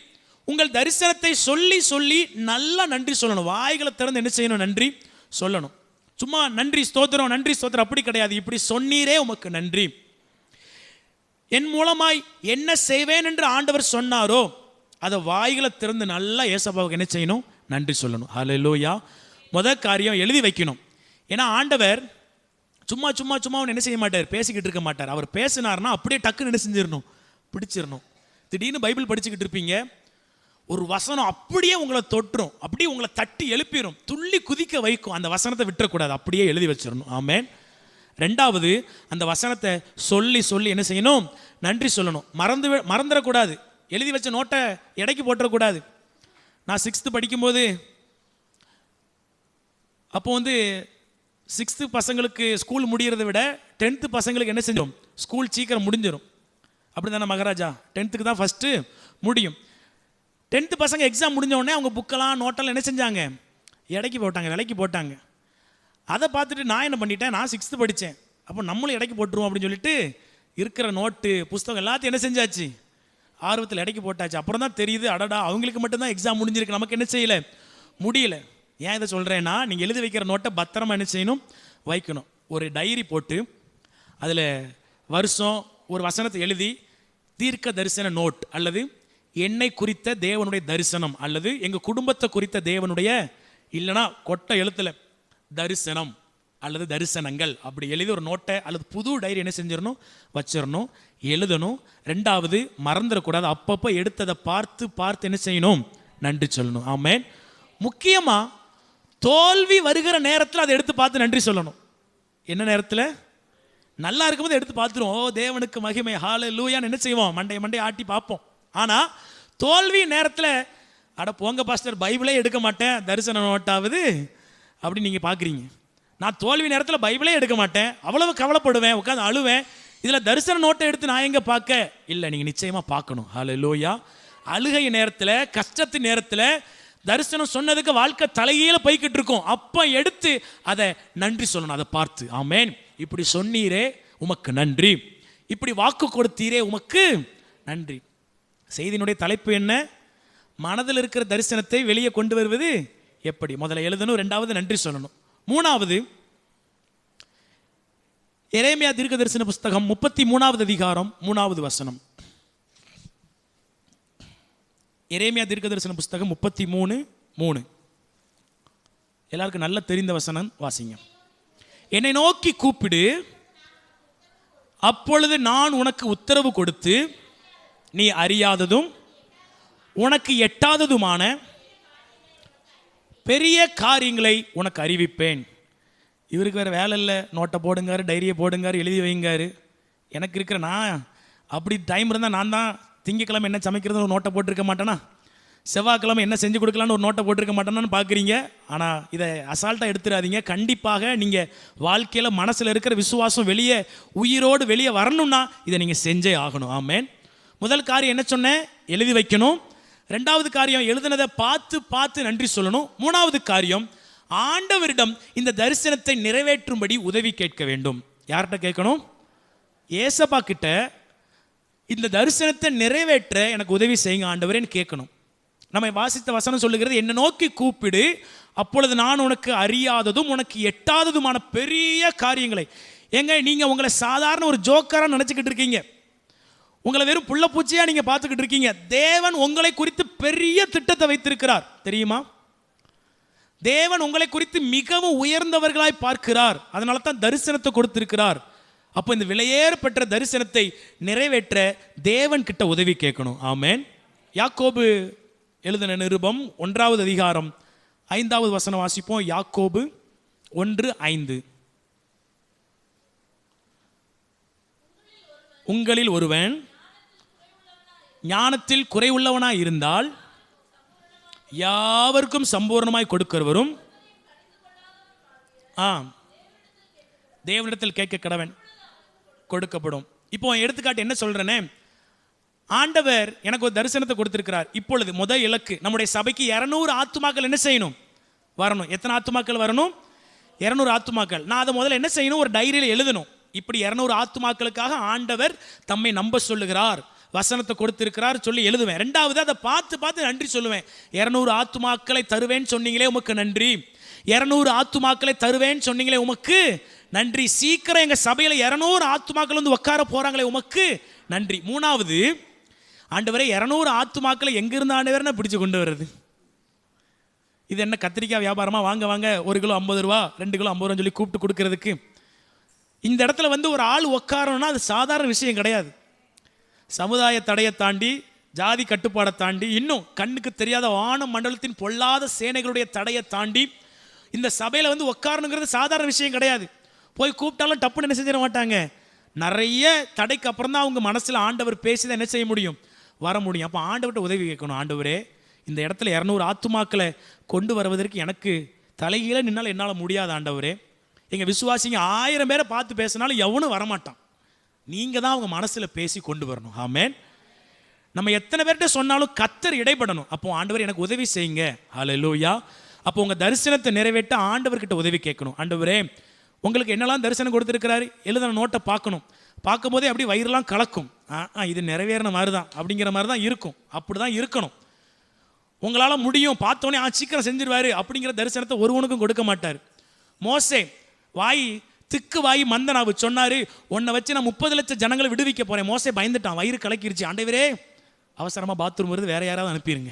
உங்கள் தரிசனத்தை சொல்லி சொல்லி நல்லா நன்றி சொல்லணும். வாய்களை திறந்து என்ன செய்யணும், நன்றி சொல்லணும். சும்மா நன்றி ஸ்தோத்திரம் நன்றி ஸ்தோத்திரம் அப்படி கிடையாது. இப்படி சொன்னீரே உமக்கு நன்றி, என் மூலமாய் என்ன செய்வேன் என்று ஆண்டவர் சொன்னாரோ அதை வாய்களை திறந்து நல்லா ஏசப்பாவுக்கு என்ன செய்யணும், நன்றி சொல்லணும். ஹல்லேலூயா. முதல் காரியம் எழுதி வைக்கணும். ஏன்னா ஆண்டவர் சும்மா சும்மா சும்மா அவன் என்ன செய்ய மாட்டார், பேசிக்கிட்டு இருக்க மாட்டார். அவர் பேசினார்னா அப்படியே டக்குன்னு என்ன செஞ்சிடணும், பிடிச்சிடணும். திடீர்னு பைபிள் படிச்சுக்கிட்டு இருப்பீங்க, ஒரு வசனம் அப்படியே உங்களை தொற்றும், அப்படியே உங்களை தட்டி எழுப்பிடும், துள்ளி குதிக்க வைக்கும். அந்த வசனத்தை விட்டுறக்கூடாது, அப்படியே எழுதி வச்சிடணும். ஆமென். ரெண்டாவது, அந்த வசனத்தை சொல்லி சொல்லி என்ன செய்யணும், நன்றி சொல்லணும். மறந்துடக்கூடாது. எழுதி வச்ச நோட்டை எடைக்கு போட்டுறக்கூடாது. நான் 6th படிக்கும்போது அப்போ 6th பசங்களுக்கு ஸ்கூல் முடிகிறத விட 10th பசங்களுக்கு என்ன செஞ்சோம், ஸ்கூல் சீக்கிரம் முடிஞ்சிடும். அப்படி தானே மகாராஜா, 10th தான் ஃபஸ்ட்டு முடியும். 10th பசங்க எக்ஸாம் முடிஞ்ச உடனே அவங்க புக்கெல்லாம் நோட்டெல்லாம் என்ன செஞ்சாங்க, இடைக்கு போட்டாங்க, விலைக்கு போட்டாங்க. அதை பார்த்துட்டு நான் என்ன பண்ணிட்டேன், நான் 6th படித்தேன், அப்போ நம்மளும் இடைக்கு போட்டுருவோம் அப்படின்னு சொல்லிட்டு இருக்கிற நோட்டு புஸ்தகம் எல்லாத்தையும் என்ன செஞ்சாச்சு, ஆர்வத்தில் இடைக்கு போட்டாச்சு. அப்புறம் தான் தெரியுது, அடடா அவங்களுக்கு மட்டும்தான் எக்ஸாம் முடிஞ்சிருக்கு, நமக்கு என்ன செய்யலை, முடியல. ஏன் இதை சொல்கிறேன்னா, நீங்கள் எழுதி வைக்கிற நோட்டை பத்திரமா என்ன செய்யணும், வைக்கணும். ஒரு டைரி போட்டு அதில் வருஷம் ஒரு வசனத்தை எழுதி தீர்க்க தரிசன நோட், அல்லது என்னை குறித்த தேவனுடைய தரிசனம், அல்லது எங்கள் குடும்பத்தை குறித்த தேவனுடைய, இல்லைனா கொட்டை எழுத்தில் தரிசனம் அல்லது தரிசனங்கள் அப்படி எழுதி ஒரு நோட்டை அல்லது புது டைரி என்ன செஞ்சிடணும், வச்சிடணும், எழுதணும். ரெண்டாவது, மறந்துடக்கூடாது. அப்பப்போ எடுத்ததை பார்த்து பார்த்து என்ன செய்யணும், நன்றி சொல்லணும். ஆமென். முக்கியமாக தோல்வி வருகிற நேரத்தில் அதை எடுத்து பார்த்து நன்றி சொல்லணும். என்ன நேரத்தில், நல்லா இருக்கும்போது எடுத்து பார்த்துருவோம், ஓ தேவனுக்கு மகிமை, ஹல்லேலூயான்னு என்ன செய்வோம், மண்டையை ஆட்டி பார்ப்போம். ஆனால் தோல்வி நேரத்தில் அட போங்க பாஸ்டர், பைபிளே எடுக்க மாட்டேன், தரிசன நோட்டாவது அப்படின்னு நீங்கள் பார்க்குறீங்க. நான் தோல்வி நேரத்தில் பைபிளே எடுக்க மாட்டேன், அவ்வளவு கவலைப்படுவேன், உட்காந்து அழுவேன், இதில் தரிசன நோட்டை எடுத்து நான் எங்கே பார்க்க? இல்லை, நீங்கள் நிச்சயமாக பார்க்கணும். ஹல்லேலூயா. அழுகை நேரத்தில், கஷ்டத்து நேரத்தில் தரிசனம் சொன்னதுக்கு வாழ்க்கை தலைகீழ போய்கிட்டு இருக்கும், அப்போ எடுத்து அதை நன்றி சொல்லணும், அதை பார்த்து. ஆமேன், இப்படி சொன்னீரே உமக்கு நன்றி, இப்படி வாக்கு கொடுத்தீரே உமக்கு நன்றி. செய்தியினுடைய தலைப்பு என்ன? மனதில் இருக்கிற தரிசனத்தை வெளியே கொண்டு வருவது எப்படி? முதல்ல எழுதணும், ரெண்டாவது நன்றி சொல்லணும், மூணாவது எரேமியா தீர்க்க தரிசன புஸ்தகம் 33வது அதிகாரம் 3வது வசனம். எரேமியா தீர்க்க தரிசன புஸ்தகம் 33:3. எல்லாருக்கும் நல்ல தெரிந்த வசனம், வாசிங்க. என்னை நோக்கி கூப்பிடு, அப்பொழுது நான் உனக்கு உத்தரவு கொடுத்து நீ அறியாததும் உனக்கு எட்டாததுமான பெரிய காரியங்களை உனக்கு அறிவிப்பேன். இவருக்கு வேறு வேலை இல்லை, நோட்டை போடுங்காரு, டைரியை போடுங்காரு, எழுதி வைங்காரு. எனக்கு இருக்கிற நான் அப்படி டைம் இருந்தால் நான் தான் திங்கக்கிழமை என்ன சமைக்கிறதுன்னு ஒரு நோட்டை போட்டிருக்க மாட்டேனா, செவ்வாய்க்கிழமை என்ன செஞ்சு கொடுக்கலான்னு ஒரு நோட்டை போட்டிருக்க மாட்டேனான்னு பார்க்குறீங்க. ஆனால் இதை அசால்ட்டாக எடுத்துடாதீங்க. கண்டிப்பாக நீங்கள் வாழ்க்கையில் மனசில் இருக்கிற விசுவாசம் வெளியே உயிரோடு வெளியே வரணும்னா இதை நீங்கள் செஞ்சே ஆகணும். ஆமேன். முதல் காரியம் என்ன சொன்னேன்? எழுதி வைக்கணும். ரெண்டாவது காரியம் எழுதினதை பார்த்து பார்த்து நன்றி சொல்லணும். மூணாவது காரியம் ஆண்டவரிடம் இந்த தரிசனத்தை நிறைவேற்றும்படி உதவி கேட்க வேண்டும். யார்கிட்ட கேட்கணும்? ஏசப்பா கிட்ட. இந்த தரிசனத்தை நிறைவேற்ற எனக்கு உதவி செய்யுங்க ஆண்டவரேன்னு கேட்கணும். நம்ம வாசித்த வசனம் சொல்லுகிறது, என்னை நோக்கி கூப்பிடு, அப்பொழுது நான் உனக்கு அறியாததும் உனக்கு எட்டாததுமான பெரிய காரியங்களை. ஏங்க நீங்கள் உங்களை சாதாரண ஒரு ஜோக்கராக நினச்சிக்கிட்டு இருக்கீங்க, உங்களை வெறும் புள்ள பூச்சியாக நீங்கள் பார்த்துக்கிட்டு இருக்கீங்க. தேவன் உங்களை குறித்து பெரிய திட்டத்தை வைத்திருக்கிறார் தெரியுமா? தேவன் உங்களை குறித்து மிகவும் உயர்ந்தவர்களாய் பார்க்கிறார். அதனால தான் தரிசனத்தை கொடுத்திருக்கிறார். அப்போ இந்த விலையேறப்பெற்ற தரிசனத்தை நிறைவேற்ற தேவன் கிட்ட உதவி கேட்கணும். ஆமேன். யாக்கோபு எழுதின நிருபம் 1வது அதிகாரம் 5வது வசனம் வாசிப்போம். யாக்கோபு 1:5. உங்களில் ஒருவன் ஞானத்தில் குறைவுள்ளவனாய் இருந்தால் யாவருக்கும் சம்பூர்ணமாய் கொடுக்கிறவரும் தேவனிடத்தில் கேட்க கடவன், கொடுக்கப்படும். இப்போ எடுத்துக்காட்டு என்ன சொல்றேனே, ஆண்டவர் எனக்கு ஒரு தரிசனத்தை கொடுத்திருக்கிறார். இப்பொழுது முதல் இலக்கு, நம்முடைய சபைக்கு 200 ஆத்துமாக்கள் என்ன செய்யணும்? வரணும். எத்தனை ஆத்துமாக்கள் வரணும்? 200 ஆத்துமாக்கள். நான் அதை முதல்ல என்ன செய்யணும்? ஒரு டைரியில் எழுதணும். இப்படி 200 ஆத்துமாக்களுக்காக ஆண்டவர் தம்மை நம்ப சொல்லுகிறார், வசனத்தை கொடுத்திருக்கிறார் சொல்லி எழுதுவேன். ரெண்டாவது அதை பார்த்து பார்த்து நன்றி சொல்லுவேன். 200 ஆத்துமாக்களை தருவேன்னு சொன்னீங்களே உமக்கு நன்றி, 200 ஆத்துமாக்களை தருவேன்னு சொன்னீங்களே உமக்கு நன்றி, சீக்கிரம் எங்கள் சபையில் 200 ஆத்துமாக்கள் வந்து உட்கார போகிறாங்களே உமக்கு நன்றி. மூணாவது, ஆண்டவரே 200 ஆத்துமாக்களை எங்கிருந்து ஆண்டவரே பிடிச்சு கொண்டு வர்றது? இது என்ன கத்திரிக்காய் வியாபாரமாக? வாங்க வாங்க 1 கிலோ 50 ரூபா, 2 கிலோ 50 ரூபான்னு சொல்லி கூப்பிட்டு கொடுக்கறதுக்கு. இந்த இடத்துல வந்து ஒரு ஆள் உட்காரணும்னா அது சாதாரண விஷயம் கிடையாது. சமுதாய தடையை தாண்டி, ஜாதி கட்டுப்பாடை தாண்டி, இன்னும் கண்ணுக்கு தெரியாத வான மண்டலத்தின் பொல்லாத சேனைகளுடைய தடையை தாண்டி இந்த சபையில் வந்து உட்காரணுங்கிறது சாதாரண விஷயம் கிடையாது. போய் கூப்பிட்டாலும் டப்புன்னு என்ன செஞ்சிட மாட்டாங்க. நிறைய தடைக்கு அப்புறம் தான் அவங்க மனசில் ஆண்டவர் பேசி என்ன செய்ய முடியும்? வர முடியும். அப்போ ஆண்டவர்கிட்ட உதவி கேட்கணும். ஆண்டவரே இந்த இடத்துல 200 ஆத்துமாக்களை கொண்டு வருவதற்கு எனக்கு தலைகீழ நின்னால் என்னால் முடியாது ஆண்டவரே. எங்கள் விசுவாசிங்க 1000 பேரை பார்த்து பேசினாலும் எவனும் வரமாட்டான். நீங்கள் தான் அவங்க மனசில் பேசி கொண்டு வரணும். ஆமேன். நம்ம எத்தனை பேர்கிட்ட சொன்னாலும் கர்த்தர் இடைப்படணும். அப்போ ஆண்டவர் எனக்கு உதவி செய்யுங்க. ஹல்லேலூயா. அப்போ உங்கள் தரிசனத்தை நிறைவேற்ற ஆண்டவர்கிட்ட உதவி கேட்கணும். ஆண்டவரே உங்களுக்கு என்னெல்லாம் தரிசனம் கொடுத்துருக்கிறாரு, எழுதின நோட்டை பார்க்கணும். பார்க்கும்போதே அப்படி வயிறுலாம் கலக்கும். இது நிறைவேறின மாதிரி தான் அப்படிங்கிற மாதிரி தான் இருக்கும். அப்படி தான் இருக்கணும். உங்களால் முடியும், பார்த்தோன்னே சீக்கிரம் செஞ்சிருவாரு அப்படிங்கிற தரிசனத்தை ஒருவனுக்கும் கொடுக்க மாட்டார். மோசே வாய் திக்கு வாய் மந்தனாவு சொன்னாரு, உன்னை வச்சு நான் 30 லட்சம் ஜனங்களை விடுவிக்க போறேன். மோசே பயந்துட்டான், வயிறு கலக்கிருச்சு. ஆண்டவரே அவசரமா பாத்ரூம் வருது, வேற யாராவது அனுப்பிடுங்க,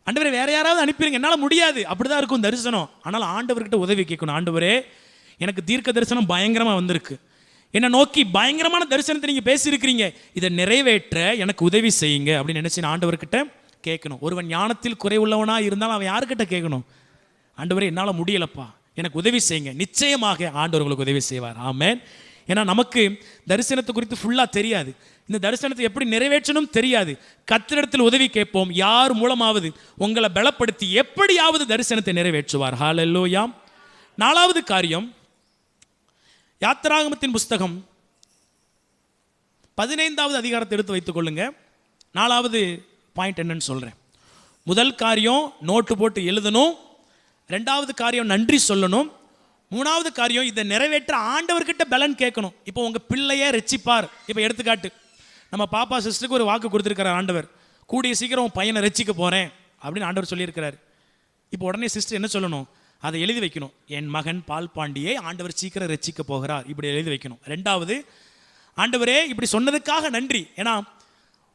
ஆண்டவரே வேற யாராவது அனுப்பிடுங்க, என்னால் முடியாது. அப்படிதான் இருக்கும் தரிசனம். ஆனால் ஆண்டவர்கிட்ட உதவி கேட்கணும். ஆண்டவரே எனக்கு தீர்க்க தரிசனம் பயங்கரமா வந்திருக்கு, என்னை நோக்கி பயங்கரமான தரிசனத்தை நீங்க பேசியிருக்கிறீங்க, இதை நிறைவேற்ற எனக்கு உதவி செய்யுங்க அப்படின்னு நினைச்சு ஆண்டவர்கிட்ட கேட்கணும். ஒருவன் ஞானத்தில் குறைவுள்ளவனா இருந்தாலும் அவன் யாருக்கிட்ட கேட்கணும்? ஆண்டவரே என்னால் முடியலப்பா, எனக்கு உதவி செய்யுங்க. நிச்சயமாக ஆண்டவர் உங்களுக்கு உதவி செய்வார். ஆமென். ஏன்னா நமக்கு தரிசனத்தை குறித்து ஃபுல்லாக தெரியாது. இந்த தரிசனத்தை எப்படி நிறைவேற்றணும் தெரியாது. கர்த்தரிடத்தில் உதவி கேட்போம். யார் மூலமாவது உங்களை பலப்படுத்தி எப்படியாவது தரிசனத்தை நிறைவேற்றுவார். ஹல்லேலூயா. 4வது காரியம், யாத்திராகமத்தின் புஸ்தகம் 15வது அதிகாரத்தை எடுத்து வைத்துக் கொள்ளுங்க. 4வது பாயிண்ட் என்னன்னு சொல்றேன். முதல் காரியம் நோட்டு போட்டு எழுதணும். 2வது காரியம் நன்றி சொல்லணும். 3வது காரியம் இதை நிறைவேற்ற ஆண்டவர்கிட்ட பலன் கேட்கணும். இப்போ உங்க பிள்ளைய ரட்சிப்பார். இப்போ எடுத்துக்காட்டு, நம்ம பாப்பா சிஸ்டருக்கு ஒரு வாக்கு கொடுத்துருக்கிறார் ஆண்டவர், கூடிய சீக்கிரம் உன் பையனை ரட்சிக்க போறேன் அப்படின்னு ஆண்டவர் சொல்லியிருக்கிறார். இப்போ உடனே சிஸ்டர் என்ன சொல்லணும்? அதை எழுதி வைக்கணும். என் மகன் பால் பாண்டியை ஆண்டவர் சீக்கிரம் ரட்சிக்க போகிறார், இப்படி எழுதி வைக்கணும். 2வது, ஆண்டவரே இப்படி சொன்னதுக்காக நன்றி. ஏன்னா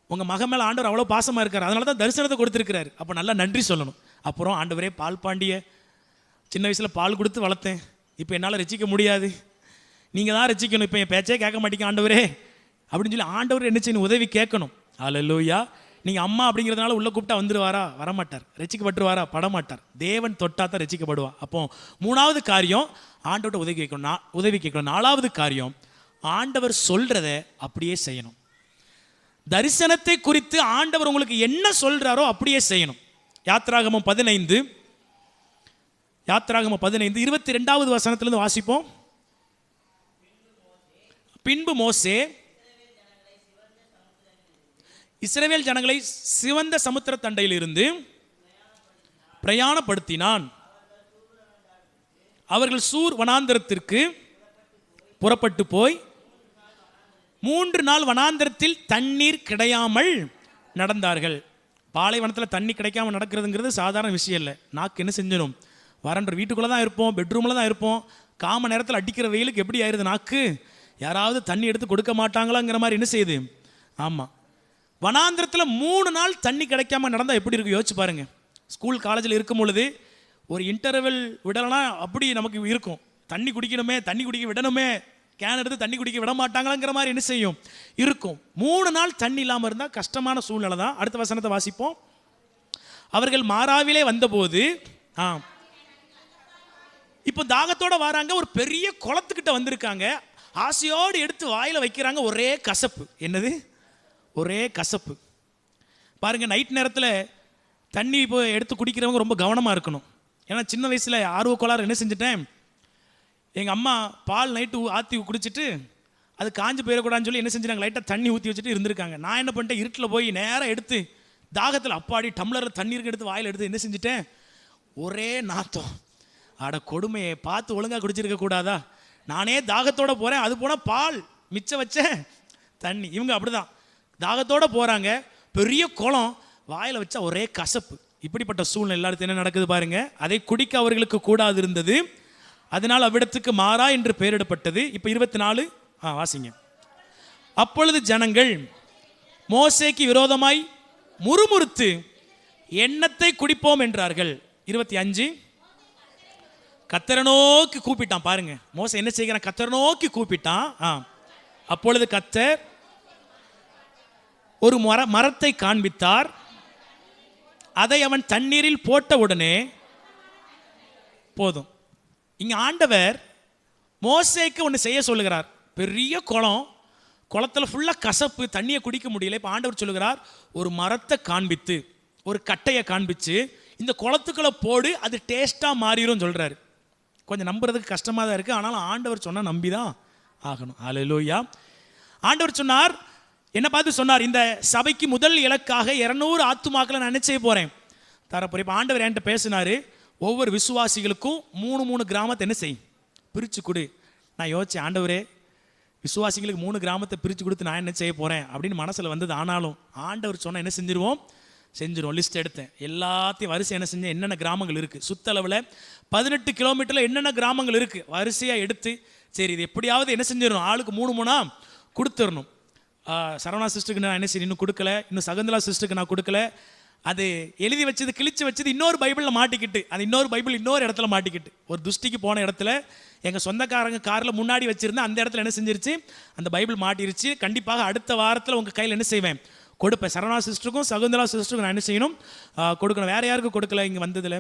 உங்க மகன் மேல ஆண்டவர் அவ்வளோ பாசமா இருக்கார், அதனால தான் தரிசனத்தை கொடுத்துருக்கிறார். அப்போ நல்லா நன்றி சொல்லணும். அப்புறம் ஆண்டவரே பால் பாண்டிய சின்ன வயசுல பால் கொடுத்து வளர்த்தேன், இப்போ என்னால் ரசிக்க முடியாது, நீங்கள் தான் ரசிக்கணும், இப்போ என் பேச்சே கேட்க மாட்டீங்க ஆண்டவரே அப்படின்னு சொல்லி ஆண்டவர் என்ன செய்யணும்? உதவி கேட்கணும். அல்லேலூயா. நீங்கள் அம்மா அப்படிங்கிறதுனால உள்ளே கூப்பிட்டா வந்துடுவாரா? வரமாட்டார். ரசிக்கப்பட்டுருவாரா? படமாட்டார். தேவன் தொட்டா தான் ரசிக்கப்படுவா. அப்போ 3வது காரியம் ஆண்டவர்கிட்ட உதவி கேட்கணும். 4வது காரியம் ஆண்டவர் சொல்றத அப்படியே செய்யணும். தரிசனத்தை குறித்து ஆண்டவர் உங்களுக்கு என்ன சொல்றாரோ அப்படியே செய்யணும். யாத்திராகமம் 15 22வது வசனத்திலிருந்து வாசிப்போம். பின்பு மோசே இஸ்ரவேல் ஜனங்களை சிவந்த சமுத்திர தண்டையில் இருந்து பிரயாணப்படுத்தினான். அவர்கள் சூர் வனாந்தரத்திற்கு புறப்பட்டு போய் 3 நாள் வனாந்தரத்தில் தண்ணீர் கிடையாமல் நடந்தார்கள். பாலைவனத்தில் தண்ணி கிடைக்காம நடக்கிறதுங்கிறது சாதாரண விஷயம் இல்லை. நாக்கு என்ன செஞ்சிடும்? வறண்ட வீட்டுக்குள்ளே தான் இருப்போம், பெட்ரூமில் தான் இருப்போம். காம நேரத்தில் அடிக்கிற வெயிலுக்கு எப்படி ஆயிடுது நாக்கு? யாராவது தண்ணி எடுத்து கொடுக்க மாட்டாங்களாங்கிற மாதிரி என்ன செய்யுது? ஆமாம், வனாந்திரத்தில் 3 நாள் தண்ணி கிடைக்காம நடந்தால் எப்படி இருக்கு யோசிச்சு பாருங்க. ஸ்கூல் காலேஜில் இருக்கும் பொழுது ஒரு இன்டர்வெல் விடலைன்னா அப்படி நமக்கு இருக்கும். தண்ணி குடிக்கணுமே, தண்ணி குடிக்க விடணுமே, கேன் எடுத்து தண்ணி குடிக்க விட மாட்டாங்களாங்கிற மாதிரி என்ன செய்யும்? இருக்கும். 3 நாள் தண்ணி இல்லாமல் இருந்தால் கஷ்டமான சூழ்நிலை தான். அடுத்த வசனத்தை வாசிப்போம். அவர்கள் மாராவிலே வந்தபோது இப்போ தாகத்தோட வராங்க, ஒரு பெரிய குளத்துக்கிட்ட வந்திருக்காங்க. ஆசையோடு எடுத்து வாயில வைக்கிறாங்க. ஒரே கசப்பு. என்னது? ஒரே கசப்பு. பாருங்க, நைட் நேரத்தில் தண்ணி இப்போ எடுத்து குடிக்கிறவங்க ரொம்ப கவனமாக இருக்கணும். ஏன்னா சின்ன வயசில் ஆர்வக்கோளாறு என்ன செஞ்சுட்டேன், எங்கள் அம்மா பால் நைட்டு ஆற்றி குடிச்சிட்டு அது காஞ்சு போயிடக்கூடாதுன்னு சொல்லி என்ன செஞ்சுட்டாங்க, லைட்டாக தண்ணி ஊற்றி வச்சுட்டு இருந்திருக்காங்க. நான் என்ன பண்ணிட்டேன், இருட்டில் போய் நேராக எடுத்து தாகத்தில் அப்பாடி டம்ளரில் தண்ணீருக்கு எடுத்து வாயில் எடுத்து என்ன செஞ்சுட்டேன், ஒரே நாத்தம். அட கொடுமையை பார்த்து ஒழுங்காக குடிச்சிருக்க கூடாதா? நானே தாகத்தோடு போகிறேன், அது போனால் பால் மிச்சம் வச்சேன் தண்ணி. இவங்க அப்படிதான் தாகத்தோடு போகிறாங்க, பெரிய குளம், வாயில் வச்சா ஒரே கசப்பு. இப்படிப்பட்ட சூழ்நிலை எல்லாருக்கும் என்ன நடக்குது பாருங்க. அதை குடிக்க அவர்களுக்கு கூடாது இருந்தது, அதனால் அவ்விடத்துக்கு மாறா என்று பெயரிடப்பட்டது. இப்போ 24 வாசிங்க. அப்பொழுது ஜனங்கள் மோசேக்கு விரோதமாய் முறுமுறுத்து எண்ணத்தை குடிப்போம் என்றார்கள். 25 கர்த்தரை நோக்கி கூப்பிட்டான். பாருங்க, மோசே என்ன செய்கிறான்? கர்த்தரை நோக்கி கூப்பிட்டான். அப்பொழுது கர்த்தர் ஒரு மரத்தை காண்பித்தார். அதை அவன் தண்ணீரில் போட்ட உடனே போதும். இங்க ஆண்டவர் மோசேக்கு ஒன்று செய்ய சொல்லுகிறார். பெரிய குளம், குளத்தில் ஃபுல்லாக கசப்பு, தண்ணியை குடிக்க முடியல. இப்போ ஆண்டவர் சொல்லுகிறார், ஒரு மரத்தை காண்பித்து, ஒரு கட்டையை காண்பிச்சு இந்த குளத்துக்குள்ள போடு, அது டேஸ்ட்டாக மாறிடும் சொல்கிறாரு. கொஞ்சம் நம்புறதுக்கு கஷ்டமாக தான் இருக்குது, ஆனாலும் ஆண்டவர் சொன்னால் நம்பி தான் ஆகணும். அல்லேலூயா. ஆண்டவர் சொன்னார், என்ன பார்த்து சொன்னார், இந்த சபைக்கு முதல் இலக்காக 200 ஆத்துமாக்களை நான் என்ன செய்ய போகிறேன், தரப்போகிறேன். இப்போ ஆண்டவர் என்கிட்ட பேசினார், ஒவ்வொரு விசுவாசிகளுக்கும் 3 கிராமத்தை என்ன செய்யும், பிரித்து கொடு. நான் யோசிச்சேன், ஆண்டவரே விசுவாசிகளுக்கு 3 கிராமத்தை பிரித்து கொடுத்து நான் என்ன செய்ய போகிறேன் அப்படின்னு மனசில் வந்தது. ஆனாலும் ஆண்டவர் சொன்னால் என்ன செஞ்சிருவோம், லிஸ்ட் எடுத்தேன். எல்லாத்தையும் வரிசை என்ன செஞ்சேன், என்னென்ன கிராமங்கள் இருக்குது, சுத்தளவில் 18 கிலோமீட்டரில் என்னென்ன கிராமங்கள் இருக்குது வரிசையாக எடுத்து, சரி இது எப்படியாவது என்ன செஞ்சிடணும், ஆளுக்கு 3 கொடுத்துடணும். சரவணா சிஸ்டருக்கு நான் என்ன செய்ய இன்னும் கொடுக்கல, இன்னும் சகுந்தலா சிஸ்டருக்கு நான் கொடுக்கல. அது எழுதி வச்சது, கிழிச்சு வச்சது இன்னொரு பைபிளில் மாட்டிக்கிட்டு, அது இன்னொரு பைபிள் இன்னொரு இடத்துல மாட்டிக்கிட்டு, ஒரு துஷ்டிக்கு போன இடத்துல எங்கள் சொந்தக்காரங்க காரில் முன்னாடி வச்சுருந்தேன், அந்த இடத்துல என்ன செஞ்சிருச்சு, அந்த பைபிள் மாட்டிருச்சு. கண்டிப்பாக அடுத்த வாரத்தில் உங்கள் கையில் என்ன செய்வேன், கொடுப்பேன். சரவணா சிஸ்டருக்கும் சகுந்தலா சிஸ்டருக்கும் நான் என்ன செய்யணும், கொடுக்கணும். வேறு யாருக்கும் கொடுக்கல இங்கே வந்ததில்.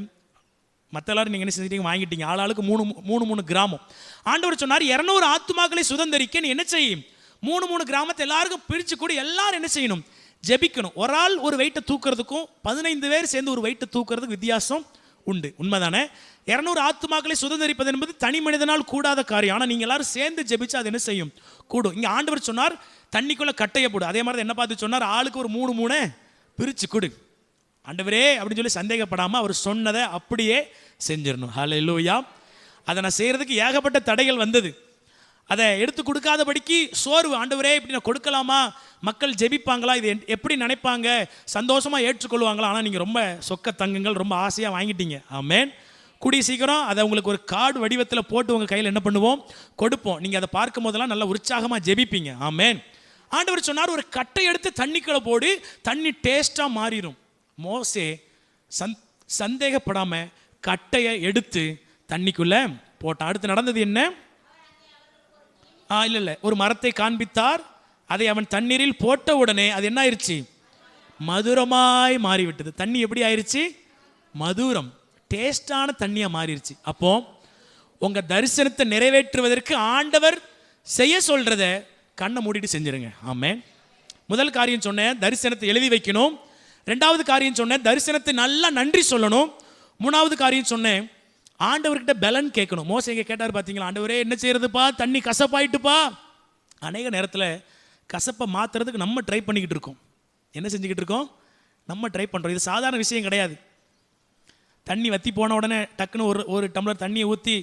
மற்ற எல்லாரும் நீங்கள் என்ன செஞ்சிட்டீங்க, வாங்கிட்டீங்க. ஆளாளுக்கு மூணு கிராமம். ஆண்டவர் சொன்னார் 200 ஆத்துமாக்களை சுதந்திரிக்க நீ என்ன செய்யும், 3 கிராமத்தை எல்லாருக்கும் பிரித்து கூட எல்லாரும் என்ன செய்யணும், ஜெபிக்கணும். ஒரு ஆள் ஒரு வெயிட்டை தூக்குறதுக்கும் 15 பேர் சேர்ந்து ஒரு வெயிட்டை தூக்குறதுக்கு வித்தியாசம் உண்டு. உண்மைதானே? 200 ஆத்துமாக்களை சுதந்திரிப்பது என்பது தனி மனிதனால் கூடாத காரியம். ஆனால் நீங்கள் எல்லாரும் சேர்ந்து ஜெபிச்சு அது என்ன செய்யும், கூடும். இங்கே ஆண்டவர் சொன்னார் தண்ணிக்குள்ளே கட்டையை போடு. அதே மாதிரி என்ன பார்த்து சொன்னார், ஆளுக்கு ஒரு 3 பிரித்து கொடு. ஆண்டவரே அப்படின்னு சொல்லி சந்தேகப்படாமல் அவர் சொன்னதை அப்படியே செஞ்சிடணும். ஹல்லேலூயா. அதை நான் செய்கிறதுக்கு ஏகப்பட்ட தடைகள் வந்தது. அதை எடுத்து கொடுக்காதபடிக்கு சோர்வு. ஆண்டவரே இப்படி நான் கொடுக்கலாமா, மக்கள் ஜெபிப்பாங்களா, இது எப்படி நினைப்பாங்க, சந்தோஷமாக ஏற்றுக்கொள்வாங்களா? ஆனால் நீங்கள் ரொம்ப சொக்க தங்கங்கள் ரொம்ப ஆசையாக வாங்கிட்டீங்க. ஆமேன். கூடிய சீக்கிரம் அதை உங்களுக்கு ஒரு கார்டு வடிவத்தில் போட்டு உங்கள் கையில் என்ன பண்ணுவோம், கொடுப்போம். நீங்கள் அதை பார்க்கும் போதெல்லாம் நல்ல உற்சாகமாக ஜெபிப்பீங்க. ஆமேன். ஆண்டவர் சொன்னார் ஒரு கட்டை எடுத்து தண்ணிக்குள்ளே போடு, தண்ணி டேஸ்ட்டாக மாறிடும். மோசே சந்தேகப்படாமல் கட்டையை எடுத்து தண்ணிக்குள்ளே போட்டான். அடுத்து நடந்தது என்ன? இல்லை ஒரு மரத்தை காண்பித்தார். அதை அவன் தண்ணீரில் போட்ட உடனே அது என்ன ஆயிடுச்சு, மதுரமாய் மாறிவிட்டது. தண்ணி எப்படி ஆயிடுச்சு, மதுரம், டேஸ்டான தண்ணியாக மாறிடுச்சு. அப்போ உங்கள் தரிசனத்தை நிறைவேற்றுவதற்கு ஆண்டவர் செய்ய சொல்கிறத கண்ணை மூடிட்டு செஞ்சிருங்க. ஆமென். முதல் காரியம் சொன்னேன், தரிசனத்தை எழுதி வைக்கணும். 2வது காரியம் சொன்னேன், தரிசனத்தை நல்லா நன்றி சொல்லணும். 3வது காரியம் சொன்னேன், ஆண்டவர்கிட்ட பலன் கேட்கணும். மோசே இங்கே கேட்டார் பார்த்தீங்களா, ஆண்டவரே என்ன செய்யறதுப்பா, தண்ணி கசப்பாயிட்டுப்பா. அநேக நேரத்தில் கசப்பை மாற்றுறதுக்கு நம்ம ட்ரை பண்ணிக்கிட்டு இருக்கோம். என்ன செஞ்சுக்கிட்டு இருக்கோம், நம்ம ட்ரை பண்ணுறோம். இது சாதாரண விஷயம் கிடையாது. தண்ணி வற்றி போன உடனே டக்குன்னு ஒரு டம்ளர் தண்ணியை ஊற்றி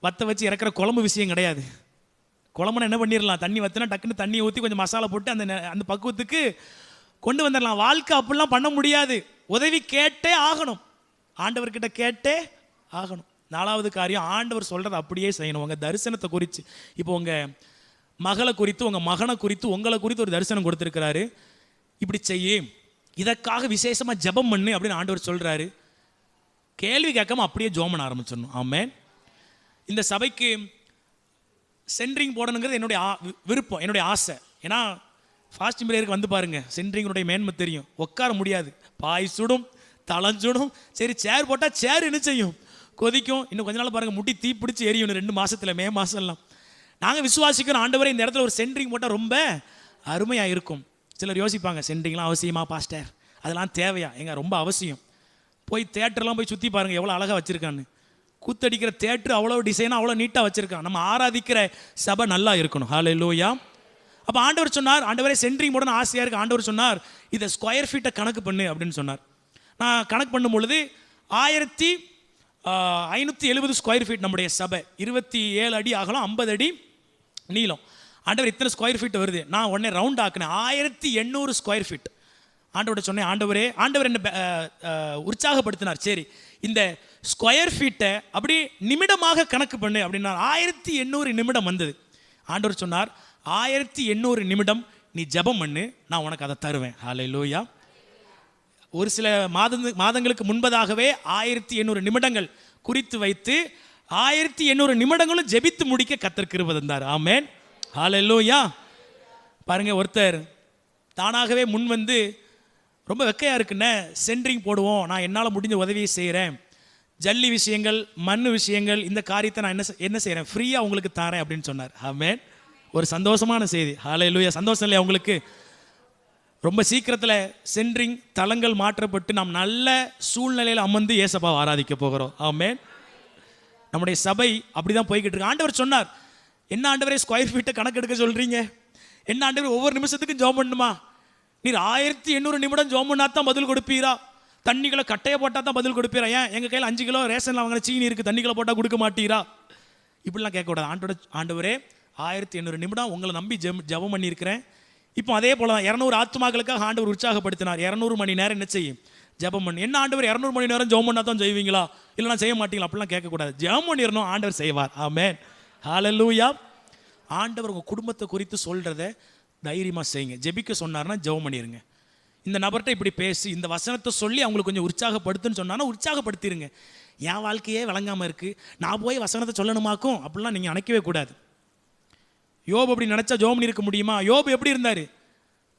வற்ற வச்சு இறக்குற குழம்பு விஷயம் கிடையாது. குழம்புனா என்ன பண்ணிடலாம், தண்ணி வற்றினா டக்குன்னு தண்ணியை ஊற்றி கொஞ்சம் மசாலா போட்டு அந்த பக்குவத்துக்கு கொண்டு வந்துடலாம். வாழ்க்கை அப்படிலாம் பண்ண முடியாது. உதவி கேட்டே ஆகணும், ஆண்டவர்கிட்ட கேட்டே ஆகணும். 4வது காரியம், ஆண்டவர் சொல்கிறத அப்படியே செய்யணும். உங்கள் தரிசனத்தை குறித்து, இப்போ உங்கள் மகளை குறித்து, உங்கள் மகனை குறித்து, உங்களை குறித்து ஒரு தரிசனம் கொடுத்துருக்கிறாரு. இப்படி செய்ய, இதற்காக விசேஷமாக ஜெபம் பண்ணு அப்படின்னு ஆண்டவர் சொல்கிறாரு. கேள்வி கேட்காம அப்படியே ஜெபம் பண்ண ஆரம்பிச்சிடணும். ஆமென். இந்த சபைக்கு சென்ட்ரிங் போடணுங்கிறது என்னுடைய விருப்பம், என்னுடைய ஆசை. ஏன்னா ஃபாஸ்டிங் பிரேயருக்கு வந்து பாருங்க, சென்ட்ரிங்கினுடைய மேன்மை தெரியும். உட்கார முடியாது, பாய் சுடும், தளஞ்சுடும். சரி சேர் போட்டால் சேர் என்ன செய்யும், கொதிக்கும். இன்னும் கொஞ்ச நாள் பாருங்கள் முட்டி தீ பிடிச்சி எரியும். 2 மாதத்தில், மே மாதம்லாம். நாங்கள் விசுவாசிக்கிறோம், ஆண்டவரே இந்த இடத்துல ஒரு சென்ட்ரிங் போட்டால் ரொம்ப அருமையாக இருக்கும். சிலர் யோசிப்பாங்க, சென்ட்ரிங்லாம் அவசியமா பாஸ்டர், அதெல்லாம் தேவையா? எங்க ரொம்ப அவசியம். போய் தேட்டர்லாம் போய் சுற்றி பாருங்கள் எவ்வளோ அழகாக வச்சுருக்கான்னு. கூத்தடிக்கிற தேட்டர் அவ்வளோ டிசைனாக அவ்வளோ நீட்டாக வச்சுருக்கான். நம்ம ஆராதிக்கிற சபை நல்லா இருக்கணும். ஹல்லேலூயா. அப்போ ஆண்டவர் சொன்னார், ஆண்டவரே சென்ட்ரிங் போடணும் ஆசையாக இருக்குது. ஆண்டவர் சொன்னார் இதை ஸ்கொயர் ஃபீட்டை கணக்கு பண்ணு அப்படின்னு சொன்னார். நான் கணக்கு பண்ணும் பொழுது 1570 ஸ்கொயர் ஃபீட் நம்முடைய சபை. 27 அடி அகலம், 50 அடி நீளம். ஆண்டவர் இத்தனை ஸ்கொயர் ஃபீட் வருது. நான் உடனே ரவுண்ட் ஆக்கினேன், 1800 ஸ்கொயர் ஃபீட். ஆண்டவர்கிட்ட சொன்னேன், ஆண்டவர் என்ன உற்சாகப்படுத்தினார். சரி இந்த ஸ்கொயர் ஃபீட்டை அப்படி நிமிடமாக கணக்கு பண்ணு அப்படின்னா 1800 நிமிடம் வந்தது. ஆண்டவர் சொன்னார் 1800 நிமிடம் நீ ஜெபம் பண்ணு, நான் உனக்கு அதை தருவேன். ஹல்லேலூயா. ஒரு சில மாதங்களுக்கு முன்பதாகவே 1800 நிமிடங்கள் குறித்து வைத்து 1800 நிமிடங்களும் ஜெபித்து முடிக்க கர்த்தர் கிருபை தந்தார். ஆமென். ஹல்லேலூயா. பாருங்க, ஒருத்தர் தானாகவே முன் வந்து ரொம்ப வெக்கையாக இருக்குன்னு சென்ட்ரிங் போடுவோம், நான் என்னால் முடிஞ்ச உதவியை செய்கிறேன், ஜல்லி விஷயங்கள், மண் விஷயங்கள், இந்த காரியத்தை நான் என்ன செய்கிறேன், ஃப்ரீயாக உங்களுக்கு தரேன் அப்படின்னு சொன்னார். ஆமென். ஒரு சந்தோஷமான செய்தி. ஹல்லேலூயா. சந்தோஷம் இல்லையா உங்களுக்கு? ரொம்ப சீக்கிரத்தில் சென்ட்ரிங் தளங்கள் மாற்றப்பட்டு நாம் நல்ல சூழ்நிலையில் அமர்ந்து ஏசப்பாவை ஆராதிக்க போகிறோம். ஆமென். நம்முடைய சபை அப்படி தான் போய்கிட்டு இருக்கு. ஆண்டவர் சொன்னார், என்ன ஆண்டவரே ஸ்கொயர் ஃபீட்டை கணக்கு எடுக்க சொல்கிறீங்க, என்ன ஆண்டவர் ஒவ்வொரு நிமிஷத்துக்கும் ஜெபம் பண்ணுமா, நீர் 1800 நிமிடம் ஜெபம் பண்ணா தான் பதில் கொடுப்பீரா, தண்ணிகளை கட்டையை போட்டால் தான் பதில் கொடுப்பீரா, ஏன் எங்கள் கையில் 5 கிலோ ரேஷனில் வாங்கின சீனி இருக்குது, தண்ணிகளை போட்டால் கொடுக்க மாட்டீரா? இப்படிலாம் கேட்கக்கூடாது. ஆண்டவரே 1800 நிமிடம் உங்களை நம்பி ஜெபம் பண்ணியிருக்கிறேன். இப்போ அதே போல தான் 200 ஆத்துமாக்களுக்காக ஆண்டவர் உற்சாகப்படுத்தினார். 200 மணி நேரம் என்ன செய்யும், ஜெபம் பண்ணு. என்ன ஆண்டவர் 200 மணி நேரம் ஜெபம் பண்ணா தான் செய்வீங்களா, இல்லைனா செய்ய மாட்டீங்களா? அப்படிலாம் கேட்கக்கூடாது. ஜெபம் பண்ணிடணும், ஆண்டவர் செய்வார். ஆமென். ஹல்லேலூயா. ஆண்டவர் உங்கள் குடும்பத்தை குறித்து சொல்கிறத தைரியமாக செய்யுங்க. ஜெபிக்க சொன்னார்னா ஜெபம் பண்ணிடுங்க. இந்த நபர்கிட்ட இப்படி பேசி இந்த வசனத்தை சொல்லி அவங்களுக்கு கொஞ்சம் உற்சாகப்படுத்துன்னு சொன்னான்னா உற்சாகப்படுத்திடுங்க. என் வாழ்க்கையே விளங்காமல் இருக்குது, நான் போய் வசனத்தை சொல்லணுமாக்கும் அப்படிலாம் நீங்கள் நினைக்கவே கூடாது. யோபு அப்படி நினச்சா ஜெபம் பண்ணியிருக்க முடியுமா? யோபு எப்படி இருந்தார்?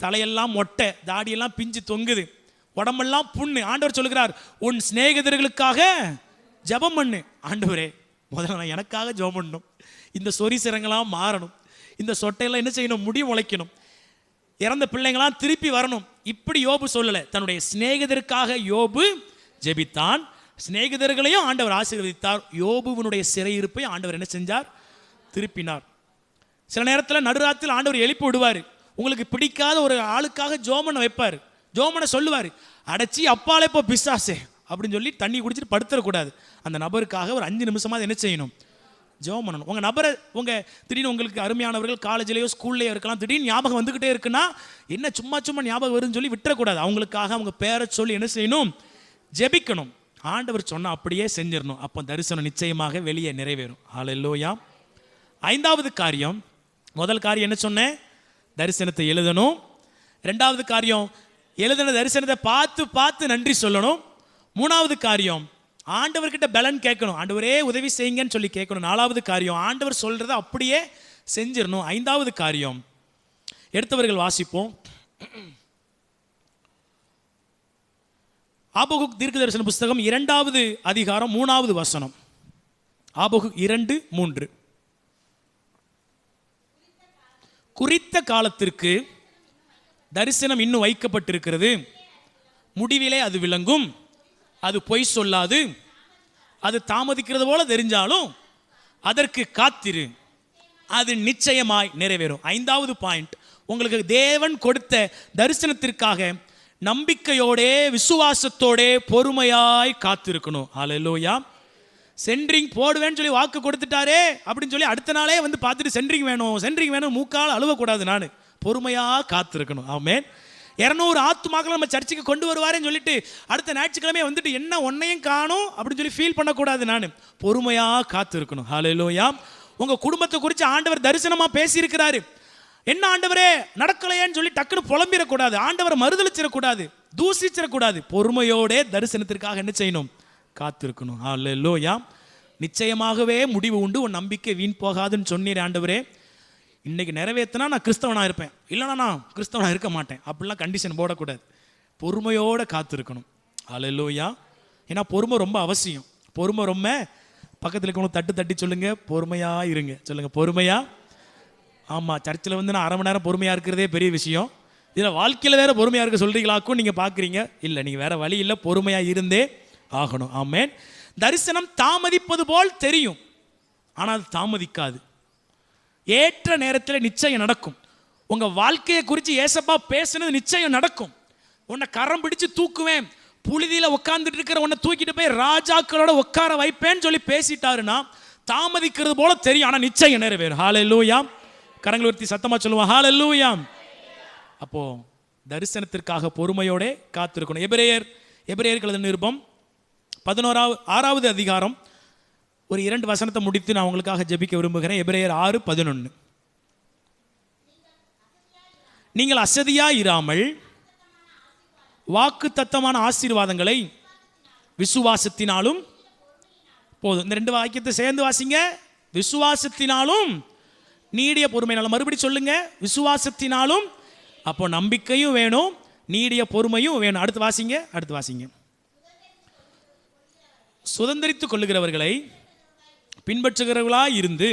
தலையெல்லாம் மொட்டை, தாடியெல்லாம் பிஞ்சு தொங்குது, உடம்பெல்லாம் புண்ணு. ஆண்டவர் சொல்லுகிறார், உன் சிநேகிதர்களுக்காக ஜெபம் பண்ணு. ஆண்டவரே முதல்ல நான் எனக்காக ஜெபம் பண்ணணும், இந்த சொறி சிரங்களாம் மாறணும், இந்த சொட்டையெல்லாம் என்ன செய்யணும், முடி முளைக்கணும், இறந்த பிள்ளைங்களாம் திருப்பி வரணும். இப்படி யோபு சொல்லலை. தன்னுடைய சிநேகிதருக்காக யோபு ஜெபித்தான். சிநேகிதர்களையும் ஆண்டவர் ஆசீர்வதித்தார். யோபுவினுடைய சிறையிருப்பை ஆண்டவர் என்ன செஞ்சார், திருப்பினார். சில நேரத்தில் நடுராத்தில் ஆண்டவர் எழுப்பி விடுவார். உங்களுக்கு பிடிக்காத ஒரு ஆளுக்காக ஜோமனை வைப்பார். ஜோமனை சொல்லுவார், அடைச்சி அப்பாலே இப்போ பிசாசே அப்படின்னு சொல்லி தண்ணி குடிச்சிட்டு படுத்துடக்கூடாது. அந்த நபருக்காக ஒரு 5 நிமிஷமாக என்ன செய்யணும், ஜெபம் பண்ணணும். உங்கள் நபரை திடீர்னு உங்களுக்கு அருமையானவர்கள் காலேஜ்லேயோ ஸ்கூல்லையோ இருக்கலாம், திடீர்னு ஞாபகம் வந்துக்கிட்டே இருக்குன்னா என்ன சும்மா ஞாபகம் வரும்னு சொல்லி விட்டுறக்கூடாது. அவங்களுக்காக அவங்க பேரை சொல்லி என்ன செய்யணும், ஜெபிக்கணும். ஆண்டவர் சொன்னால் அப்படியே செஞ்சிடணும். அப்போ தரிசனம் நிச்சயமாக வெளியே நிறைவேறும். ஹல்லேலூயா. 5வது காரியம், முதல் காரியம் என்ன சொன்னேன், தரிசனத்தை எழுதணும். 2வது காரியம், எழுதின தரிசனத்தை பார்த்து பார்த்து நன்றி சொல்லணும். 3வது காரியம், ஆண்டவர்கிட்ட பலன் கேட்கணும், ஆண்டவரே உதவி செய்யுங்கன்னு சொல்லி கேட்கணும். 4வது காரியம், ஆண்டவர் சொல்றதை அப்படியே செஞ்சிடணும். 5வது காரியம், எடுத்தவர்கள் வாசிப்போம். ஆபகுக் தீர்க்க தரிசன புஸ்தகம் 2வது அதிகாரம் 3வது வசனம். ஆபகுக் 2:3. குறித்த காலத்திற்கு தரிசனம் இன்னும் வைக்கப்பட்டிருக்கிறது, முடிவிலே அது விளங்கும், அது பொய் சொல்லாது, அது தாமதிக்கிறது போல தெரிஞ்சாலும் அதற்கு காத்திரு, அது நிச்சயமாய் நிறைவேறும். 5வது பாயிண்ட், உங்களுக்கு தேவன் கொடுத்த தரிசனத்திற்காக நம்பிக்கையோடே விசுவாசத்தோடே பொறுமையாய் காத்திருக்கணும். ஹல்லேலூயா. சென்ட்ரிங் போடுவேன்னு சொல்லி வாக்கு கொடுத்துட்டாரே அப்படின்னு சொல்லி அடுத்த நாளே வந்து பார்த்துட்டு சென்ட்ரிங் வேணும் மூக்கால் அழுவக்கூடாது. நான் பொறுமையாக காத்திருக்கணும். ஆமென். 200 ஆத்துமாக்களை நம்ம சர்ச்சுக்கு கொண்டு வருவாரேன்னு சொல்லிட்டு அடுத்த ஞாயிற்றுக்கிழமை வந்துட்டு என்ன ஒன்னையும் காணும் அப்படின்னு சொல்லி ஃபீல் பண்ணக்கூடாது. நான் பொறுமையாக காத்திருக்கணும். ஹல்லேலூயா. உங்கள் குடும்பத்தை குறித்து ஆண்டவர் தரிசனமாக பேசியிருக்கிறாரு. என்ன ஆண்டவரே நடக்கலையேன்னு சொல்லி டக்குன்னு புலம்பிடக்கூடாது, ஆண்டவரை மறுதளிச்சிடக்கூடாது, தூசிச்சிடக்கூடாது. பொறுமையோடே தரிசனத்திற்காக என்ன செய்யணும், காத்திருக்கணும். ஹல்லேலூயா. நிச்சயமாகவே முடிவு உண்டு, உன் நம்பிக்கை வீண் போகாதுன்னு சொன்னீர் ஆண்டவரே. இன்னைக்கு நிறைவேற்றினா நான் கிறிஸ்தவனாக இருப்பேன், இல்லைனா நான் கிறிஸ்தவனாக இருக்க மாட்டேன் அப்படிலாம் கண்டிஷன் போடக்கூடாது. பொறுமையோடு காத்திருக்கணும். ஹல்லேலூயா. ஏன்னா பொறுமை ரொம்ப அவசியம். பொறுமை ரொம்ப, பக்கத்தில் இருக்கணும் தட்டு தட்டி சொல்லுங்க, பொறுமையாக இருங்க. சொல்லுங்க பொறுமையா. ஆமாம், சர்ச்சில் வந்து நான் 1/2 மணி நேரம் பொறுமையாக இருக்கிறதே பெரிய விஷயம். இதில் வாழ்க்கையில் வேறு பொறுமையாக இருக்க சொல்கிறீங்களாக்கும் நீங்கள் பார்க்குறீங்க. இல்லை, நீங்கள் வேறு வழி இல்லை, பொறுமையாக இருந்தே ஆகணும். ஆமென். தரிசனம் தாமதிப்பது போல் தெரியும், ஆனால் அது தாமதிக்காது. ஏற்ற நேரத்தில் நிச்சயம் நடக்கும். உங்கள் வாழ்க்கையை குறித்து ஏசப்பா பேசுனது நிச்சயம் நடக்கும். உன்னை கரம் பிடிச்சு தூக்குவேன், புழுதியில் உட்காந்துட்டு இருக்கிற உன்னை தூக்கிட்டு போய் ராஜாக்களோட உட்கார வைப்பேன்னு சொல்லி பேசிட்டாருன்னா தாமதிக்கிறது போல தெரியும், ஆனால் நிச்சயம் நிறைவேறும். ஹல்லேலூயா. கரங்களை உயர்த்தி சத்தமாக சொல்லுவான் ஹல்லேலூயா. அப்போ தரிசனத்திற்காக பொறுமையோட காத்திருக்கணும். எபிரேயருக்கு எழுதின நிருபம் 6வது அதிகாரம் ஒரு 2 வசனத்தை முடித்து நான் உங்களுக்காக ஜெபிக்க விரும்புகிறேன். எபிரேயர் 6:11. நீங்கள் அசதியா இராமல் வாக்கு தத்தமான ஆசீர்வாதங்களை விசுவாசத்தினாலும் போதும். இந்த 2 வாக்கியத்தை சேர்ந்து வாசிங்க. விசுவாசத்தினாலும் நீடிய பொறுமையினாலும். மறுபடி சொல்லுங்க, விசுவாசத்தினாலும். அப்போ நம்பிக்கையும் வேணும், நீடிய பொறுமையும் வேணும். அடுத்து வாசிங்க. சுதந்திரித்துக் கொள்ளுகிறவர்களை பின்பற்றுகிறவர்களாய் இருந்து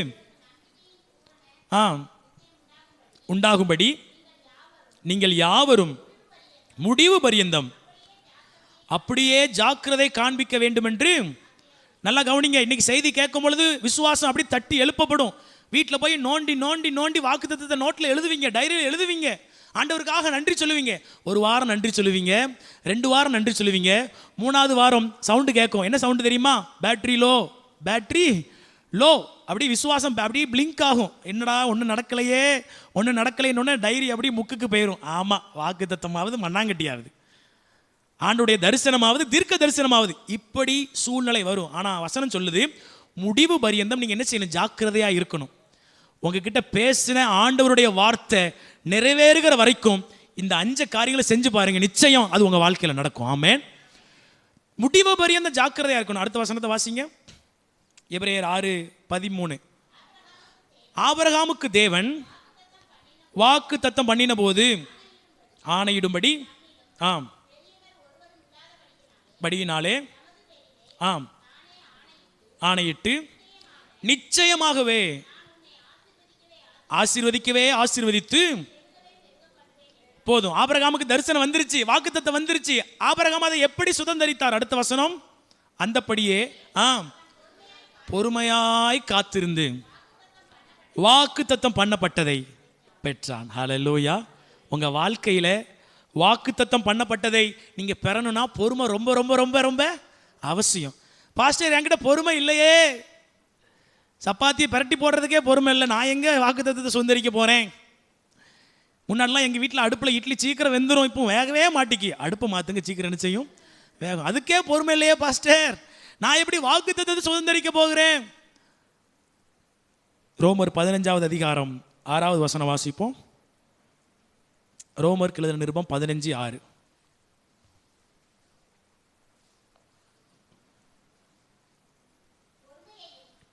உண்டாகும்படி நீங்கள் யாவரும் முடிவு பரியந்தம் அப்படியே ஜாக்கிரதை காண்பிக்க வேண்டும் என்று. நல்லா கவனிங்க. இன்னைக்கு செய்தி கேட்கும் பொழுது விசுவாசம் அப்படி தட்டி எழுப்பப்படும். வீட்டில் போய் நோண்டி நோண்டி நோண்டி வாக்குத்தத்தத்தை நோட்டில் எழுதுவீங்க, டைரியில் எழுதுவீங்க. ஆண்டவருக்காக நன்றி சொல்லுவீங்க. 1 வாரம் நன்றி சொல்லுவீங்க, 2 வாரம் நன்றி சொல்லுவீங்க, 3வது வாரம் சவுண்டு கேட்கும். என்ன சவுண்டு தெரியுமா? Battery low. அப்படி விசுவாசம் அப்படியே பிளிங்க் ஆகும். என்னடா ஒன்றும் நடக்கலையே டைரி அப்படி முக்குக்கு போயிடும். ஆமாம், வாக்கு தத்தமாவது மண்ணாங்கட்டியாவது, ஆண்டுடைய தரிசனமாவது தீர்க்க தரிசனமாவது, இப்படி சூழ்நிலை வரும். ஆனால் வசனம் சொல்லுது முடிவு பரியந்தம் நீங்கள் என்ன செய்யணும், ஜாக்கிரதையாக இருக்கணும். உங்ககிட்ட பேசின ஆண்டவருடைய வார்த்தை நிறைவேறுகிற வரைக்கும் இந்த 5 காரியங்களை செஞ்சு பாருங்க, நிச்சயம் அது உங்க வாழ்க்கையில் நடக்கும். ஆமென். முடிவு பரியந்தம் ஜாக்கிரதையாக இருக்கணும். அடுத்த வசனத்தை வாசிங்க. எபிரேயர் 6:13. ஆபிரகாமுக்கு தேவன் வாக்கு தத்தம் பண்ணின போது ஆணையிடும்படி படியினாலே ஆணையிட்டு நிச்சயமாகவே ஆசீர்வதிக்கவே ஆசீர்வதித்து போதும். ஆபிரகாமுக்கு தரிசனம் வந்துருச்சு, வாக்குத்தத்தம் வந்துருச்சு. ஆபிரகாம் அதை எப்படி சுதந்தரித்தார்? அடுத்த வசனம், அந்தபடியே பொறுமையாய் காத்திருந்து வாக்குத்தத்தம் பண்ணப்பட்டதை பெற்றான். ஹல்லேலூயா. உங்க வாழ்க்கையில வாக்குத்தத்தம் பண்ணப்பட்டதை நீங்க பெறணும்னா பொறுமை ரொம்ப ரொம்ப ரொம்ப ரொம்ப அவசியம். பாஸ்டர், என்கிட்ட பொறுமை இல்லையே, சப்பாத்தியை பரட்டி போடுறதுக்கே பொறுமை இல்லை, நான் எங்க வாக்குத்தத்தத்தை சுதந்திரிக்க போறேன்? முன்னாடிலாம் எங்கள் வீட்டில் அடுப்பில் இட்லி சீக்கிரம் வெந்துடும், இப்போ வேகவே மாட்டிக்கு. அடுப்பை மாற்றுங்க, சீக்கிரம் என்ன செய்யும்? வேகம். அதுக்கே பொறுமை இல்லையே பாஸ்டர், நான் எப்படி வாக்குத்தத்தத்தை சுதந்திரிக்க போகிறேன்? ரோமர் 15வது அதிகாரம் 6வது வசனம் வாசிப்போம். ரோமர் எழுதின நிருபம் 15:6.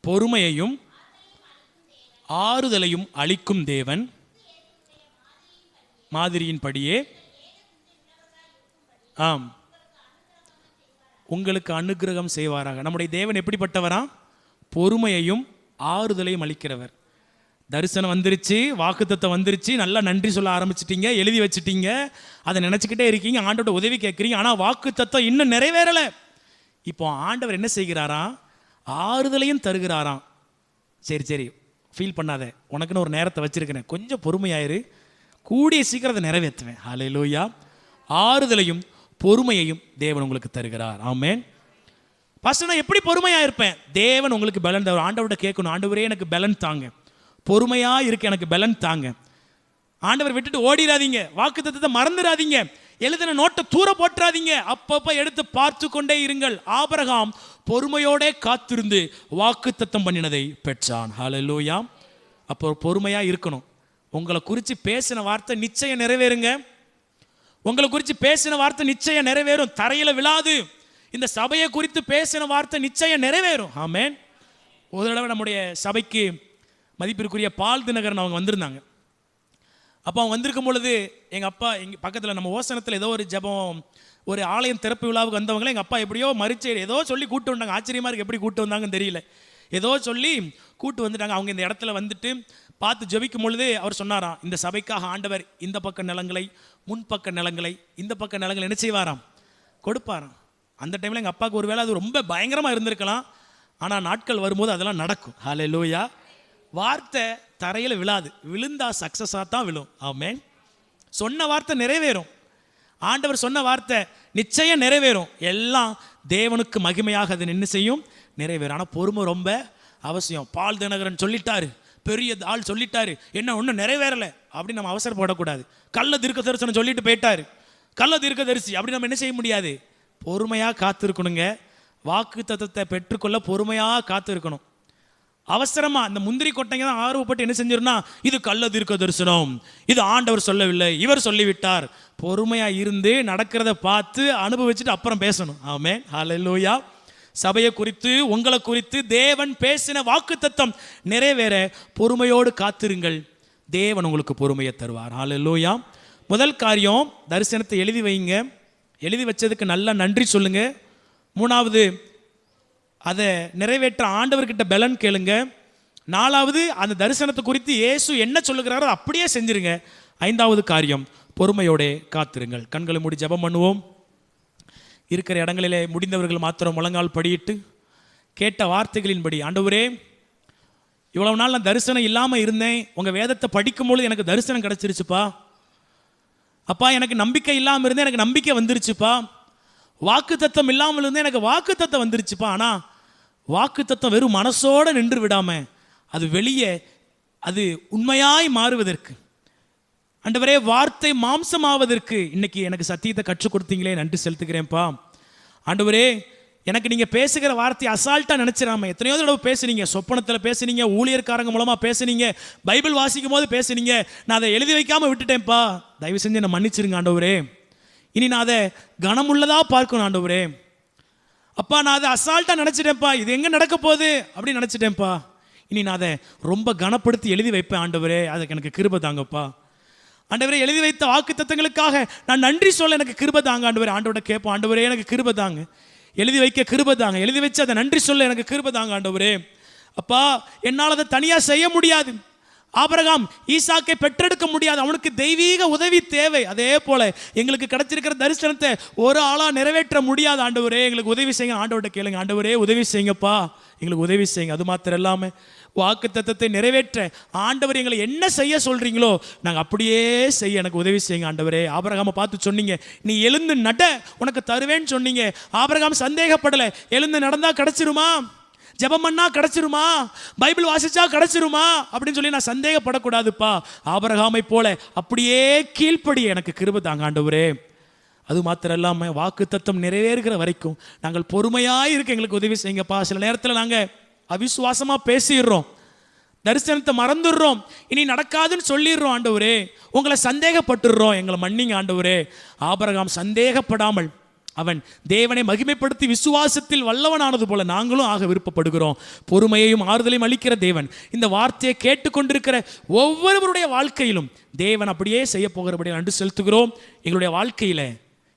பொறுமையையும் ஆறுதலையும் அளிக்கும் தேவன் மாதிரியின்படியே உங்களுக்கு அனுக்கிரகம் செய்வாராக. நம்முடைய தேவன் எப்படிப்பட்டவரா? பொறுமையையும் ஆறுதலையும் அளிக்கிறவர். தரிசனம் வந்துருச்சு, வாக்குத்தத்தம் வந்துருச்சு, நல்லா நன்றி சொல்ல ஆரம்பிச்சிட்டீங்க, எழுதி வச்சுட்டீங்க, அதை நினச்சிக்கிட்டே இருக்கீங்க, ஆண்டோட உதவி கேட்குறீங்க. ஆனால் வாக்குத்தத்தம் இன்னும் நிறைவேறலை. இப்போ ஆண்டவர் என்ன செய்கிறாரா? ஆறுதலையும் தருகிறாராம். சரி சரி, ஃபீல் பண்ணாத, உனக்குன்னு ஒரு நேரத்தை வச்சிருக்கிறேன், கொஞ்சம் பொறுமையாயிரு, கூடிய சீக்கிரம் அதை நிறைவேற்றுவேன். ஹல்லேலூயா. ஆறுதலையும் பொறுமையையும் தேவன் உங்களுக்கு தருகிறார். ஆமென். பாஸ்டர், நான் எப்படி பொறுமையாக இருப்பேன்? தேவன் உங்களுக்கு பலன் தரும். ஆண்டவர்கிட்ட கேட்கணும், ஆண்டவரே எனக்கு பலன் தாங்க, பொறுமையாக இருக்கு, எனக்கு பலன் தாங்க. ஆண்டவர் விட்டுட்டு ஓடிடாதீங்க, வாக்குத்தத்தத்தை மறந்துடாதீங்க, எழுதின நோட்டை தூர போட்டுறாதீங்க, அப்பப்போ எடுத்து பார்த்து கொண்டே இருங்கள். ஆபிரகாம் பொறுமையோட காத்திருந்து வாக்குத்தத்தம் பண்ணினதை பெற்றான். ஹல்லேலூயா. அப்போ பொறுமையாக இருக்கணும். உங்களை குறித்து பேசின வார்த்தை நிச்சயம் நிறைவேறுங்க. உங்களை குறித்து பேசின வார்த்தை நிச்சயம் நிறைவேறும், தரையில் விழாது. இந்த சபையை குறித்து பேசின வார்த்தை நிச்சயம் நிறைவேறும். ஆமென். ஒரு தடவை நம்முடைய சபைக்கு மதிப்பிற்குரிய பால் தினகரன் அவங்க வந்திருந்தாங்க. அப்போ அவங்க வந்திருக்கும் பொழுது எங்கள் அப்பா எங்கள் பக்கத்தில் நம்ம ஓசனத்தில் ஏதோ ஒரு ஜபம், ஒரு ஆலயம் திறப்பு விழாவுக்கு வந்தவங்களே எங்கள் அப்பா எப்படியோ மறிச்சு ஏதோ சொல்லி கூட்டு வந்தாங்க. ஆச்சரியமாக இருக்குது, எப்படி கூட்டு வந்தாங்கன்னு தெரியல, ஏதோ சொல்லி கூட்டு வந்துட்டாங்க. அவங்க இந்த இடத்துல வந்துட்டு பார்த்து ஜெபிக்கும் பொழுது அவர் சொன்னாராம், இந்த சபைக்காக ஆண்டவர் இந்த பக்க நிலங்களை, முன்பக்க நிலங்களை, இந்த பக்க நிலங்களை என்ன செய்வாராம்? கொடுப்பாராம். அந்த டைமில் எங்கள் அப்பாவுக்கு ஒரு வேளை அது ரொம்ப பயங்கரமாக இருந்திருக்கலாம், ஆனால் நாட்கள் வரும்போது அதெல்லாம் நடக்கும். ஹல்லேலூயா. வார்த்தை தரையில் விழாது, விழுந்தா சக்ஸஸாக தான் விழும். ஆமென். சொன்ன வார்த்தை நிறைவேறும். ஆண்டவர் சொன்ன வார்த்தை நிச்சயம் நிறைவேறும். எல்லாம் தேவனுக்கு மகிமையாக அது நின்று செய்யும், நிறைவேறும். ஆனால் பொறுமை ரொம்ப அவசியம். பால் தினகரன் சொல்லிட்டாரு, பெரிய ஆள் சொல்லிட்டாரு, என்ன ஒன்றும் நிறைவேறலை அப்படின்னு நம்ம அவசரப்படக்கூடாது. கள்ள தீர்க்க தரிசனம் சொல்லிட்டு போயிட்டாரு, கள்ள தீர்க்க தரிசி அப்படி நம்ம என்ன செய்ய முடியாது. பொறுமையாக காத்திருக்கணுங்க. வாக்கு தத்தத்தை பெற்றுக்கொள்ள பொறுமையாக காத்திருக்கணும். அவசரமா இந்த முந்திரி கொட்டைங்க தான் ஆர்வப்பட்டு என்ன செஞ்சிருன்னா, இது கள்ள தீர்க்க தரிசனம், இது ஆண்டவர் சொல்லவில்லை, இவர் சொல்லிவிட்டார். பொறுமையா இருந்து நடக்கிறத பார்த்து அனுபவிச்சுட்டு அப்புறம் பேசணும். ஆமென். ஹல்லேலூயா. சபையை குறித்து, உங்களை குறித்து தேவன் பேசின வாக்குத்தத்தம் நிறைவேற பொறுமையோடு காத்திருங்கள். தேவன் உங்களுக்கு பொறுமையை தருவார். ஹல்லேலூயா. முதல் காரியம், தரிசனத்தை எழுதி வைங்க. எழுதி வச்சதுக்கு நல்லா நன்றி சொல்லுங்க. மூணாவது, அதை நிறைவேற்ற ஆண்டவர்கிட்ட பலன் கேளுங்க. நாலாவது, அந்த தரிசனத்தை குறித்து இயேசு என்ன சொல்லுகிறாரோ அப்படியே செஞ்சிருங்க. ஐந்தாவது காரியம், பொறுமையோட காத்திருங்கள். கண்களை மூடி ஜெபம் பண்ணுவோம். இருக்கிற இடங்களிலே முடிந்தவர்கள் மாத்திரம் முழங்கால் படியிட்டு கேட்ட வார்த்தைகளின்படி, ஆண்டவரே, இவ்வளவு நாள் நான் தரிசனம் இல்லாமல் இருந்தேன், உங்கள் வேதத்தை படிக்கும்போது எனக்கு தரிசனம் கிடச்சிருச்சுப்பா. அப்பா, எனக்கு நம்பிக்கை இல்லாமல் இருந்தேன், எனக்கு நம்பிக்கை வந்துருச்சுப்பா. வாக்கு தத்தம் இல்லாமல் இருந்தேன், எனக்கு வாக்கு தத்தம் வந்துருச்சுப்பா. ஆனால் வாக்கு தத்தம் வெறும் மனசோடு நின்று விடாம அது வெளியே அது உண்மையாய் மாறுவதற்கு, ஆண்டவரே, வார்த்தை மாம்சமாவதற்கு இன்னைக்கு எனக்கு சத்தியத்தை கற்றுக் கொடுத்தீங்களே, நன்றி செலுத்துகிறேன்ப்பா. ஆண்டவரே, எனக்கு நீங்கள் பேசுகிற வார்த்தையை அசால்ட்டாக நினச்சிடாம எத்தனையோ தடவை பேசுனீங்க, சொப்பனத்தில் பேசுனீங்க, ஊழியர்காரங்க மூலமாக பேசுனீங்க, பைபிள் வாசிக்கும் போது பேசுனீங்க, நான் அதை எழுதி வைக்காமல் விட்டுட்டேன்ப்பா. தயவு செஞ்சு என்னை மன்னிச்சிருங்க ஆண்டவரே. இனி நான் அதை கனமுள்ளதாக பார்க்கணும் ஆண்டவரே. அப்பா, நான் அதை அசால்ட்டாக நினச்சிட்டேன்ப்பா, இது எங்கே நடக்க போகுது அப்படின்னு நினச்சிட்டேன்ப்பா. இனி நான் அதை ரொம்ப கனப்படுத்தி எழுதி வைப்பேன் ஆண்டவரே, அதுக்கு எனக்கு கிருபை தாங்கப்பா. ஆண்டவரே, எழுதி வைத்த வாக்கு தத்தங்களுக்காக நான் நன்றி சொல்ல எனக்கு கிருபை தாங்க ஆண்டவரே. ஆண்டவரை கேட்போம், ஆண்டவரே எனக்கு கிருபை தாங்க. எழுதி வைக்க கிருபை தாங்க, எழுதி வச்சு அதை நன்றி சொல்ல எனக்கு கிருபை தாங்க ஆண்டவரே. அப்பா, என்னால் அதை தனியாக செய்ய முடியாது. ஆபிரகாம் ஈசாக்கை பெற்றெடுக்க முடியாது, அவனுக்கு தெய்வீக உதவி தேவை. அதே போல எங்களுக்கு கிடைச்சிருக்கிற தரிசனத்தை ஒரு ஆளா நிறைவேற்ற முடியாது ஆண்டவரே, எங்களுக்கு உதவி செய்யுங்க. ஆண்டவர்கிட்ட கேளுங்க, ஆண்டவரே உதவி செய்யுங்கப்பா, எங்களுக்கு உதவி செய்யுங்க. அது மாத்திரம் இல்லாமல் வாக்கு தத்தத்தை நிறைவேற்ற ஆண்டவர் எங்களை என்ன செய்ய சொல்றீங்களோ நாங்கள் அப்படியே செய்ய எனக்கு உதவி செய்யுங்க ஆண்டவரே. ஆபிரகாமை பார்த்து சொன்னீங்க, நீ எழுந்து நட உனக்கு தருவேன்னு சொன்னீங்க. ஆபிரகாம் சந்தேகப்படலை, எழுந்து நடந்தா கிடைச்சிருமா, ஜெபம் பண்ணா கிடைச்சிருமா, பைபிள் வாசிச்சா கிடைச்சிருமா அப்படின்னு சொல்லி நான் சந்தேகப்படக்கூடாதுப்பா. ஆபிரகாமை போல அப்படியே கீழ்ப்படி எனக்கு கிருபை தாங்க ஆண்டவரே. அது மாத்திரம் இல்லாமல் வாக்கு தத்தம் நிறைவேறுகிற வரைக்கும் நாங்கள் பொறுமையாக இருக்க எங்களுக்கு உதவி செய்யுங்கப்பா. சில நேரத்தில் நாங்கள் அவிசுவாசமாக பேசிடுறோம், தரிசனத்தை மறந்துடுறோம், இனி நடக்காதுன்னு சொல்லிடுறோம் ஆண்டவரே, உங்களை சந்தேகப்பட்டுடுறோம், எங்களை மன்னிங்க ஆண்டவரே. ஆபிரகாம் சந்தேகப்படாமல் அவன் தேவனை மகிமைப்படுத்தி விசுவாசத்தில் வல்லவனானது போல நாங்களும் ஆக விருப்பப்படுகிறோம். பொறுமையையும் ஆறுதலையும் அளிக்கிற தேவன் இந்த வார்த்தையை கேட்டுக்கொண்டிருக்கிற ஒவ்வொருவருடைய வாழ்க்கையிலும் தேவன் அப்படியே செய்ய போகிறபடியாக நன்றி செலுத்துகிறோம். எங்களுடைய வாழ்க்கையில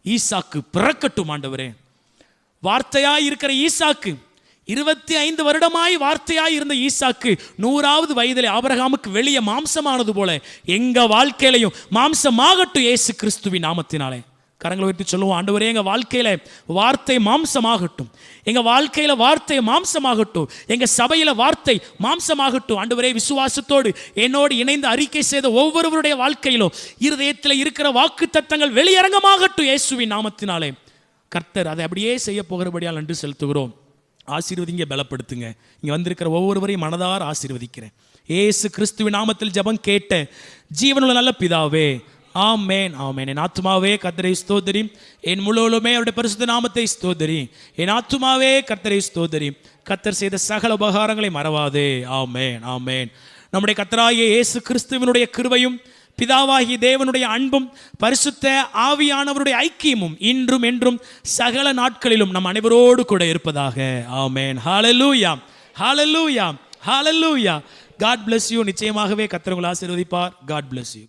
ஈசாக்கு பிறக்கட்டும் ஆண்டவரே. வார்த்தையாய் இருக்கிற ஈசாக்கு, 25 வருடமாய் வார்த்தையாய் இருந்த ஈசாக்கு 100வது வயதிலே ஆபிரகாமுக்கு வெளியே மாம்சமானது போல எங்க வாழ்க்கையிலையும் மாம்சமாகட்டும் இயேசு கிறிஸ்துவின் நாமத்தினாலே. கரங்களை உயர்த்தி சொல்லுவோம், ஆண்டவரே எங்க வாழ்க்கையில வார்த்தை மாம்சமாகட்டும், எங்க வாழ்க்கையில வார்த்தை மாம்சமாகட்டும், எங்க சபையில வார்த்தை மாம்சமாகட்டும். ஆண்டவரே, விசுவாசத்தோடு என்னோடு இணைந்து அறிக்கை செய்த ஒவ்வொருவருடைய வாழ்க்கையிலும் இருதயத்தில் இருக்கிற வாக்கு தத்தங்கள் வெளியரங்கமாகட்டும் இயேசுவின் நாமத்தினாலே. கர்த்தர் அதை அப்படியே செய்ய போகிறபடியால் நன்றி செலுத்துகிறோம். ஆசீர்வதிங்க, பலப்படுத்துங்க. இங்க வந்திருக்கிற ஒவ்வொருவரையும் மனதார ஆசீர்வதிக்கிறேன் இயேசு கிறிஸ்துவின் நாமத்தில் ஜெபம் கேட்ட ஜீவனுள்ள நல்ல பிதாவே, ஆமென் ஆமென். என் ஆத்துமாவே கர்த்தரை ஸ்தோத்திரி, என் முழுவதுமே அவருடைய பரிசுத்த நாமத்தை ஸ்தோத்திரி. என் ஆத்துமாவே கர்த்தரை ஸ்தோத்திரி, கர்த்தர் செய்த சகல உபகாரங்களை மறவாதே. ஆமென் ஆமென். நம்முடைய கர்த்தராகிய இயேசு கிறிஸ்துவினுடைய கிருபையும் பிதாவாகிய தேவனுடைய அன்பும் பரிசுத்த ஆவியானவருடைய ஐக்கியமும் இன்றும் என்றும் சகல நாட்களிலும் நம் அனைவரோடு கூட இருப்பதாக. ஆமென். ஹல்லேலூயா ஹல்லேலூயா ஹல்லேலூயா. God bless you. நிச்சயமாகவே கர்த்தர் உங்களை ஆசீர்வதிப்பார். God bless you.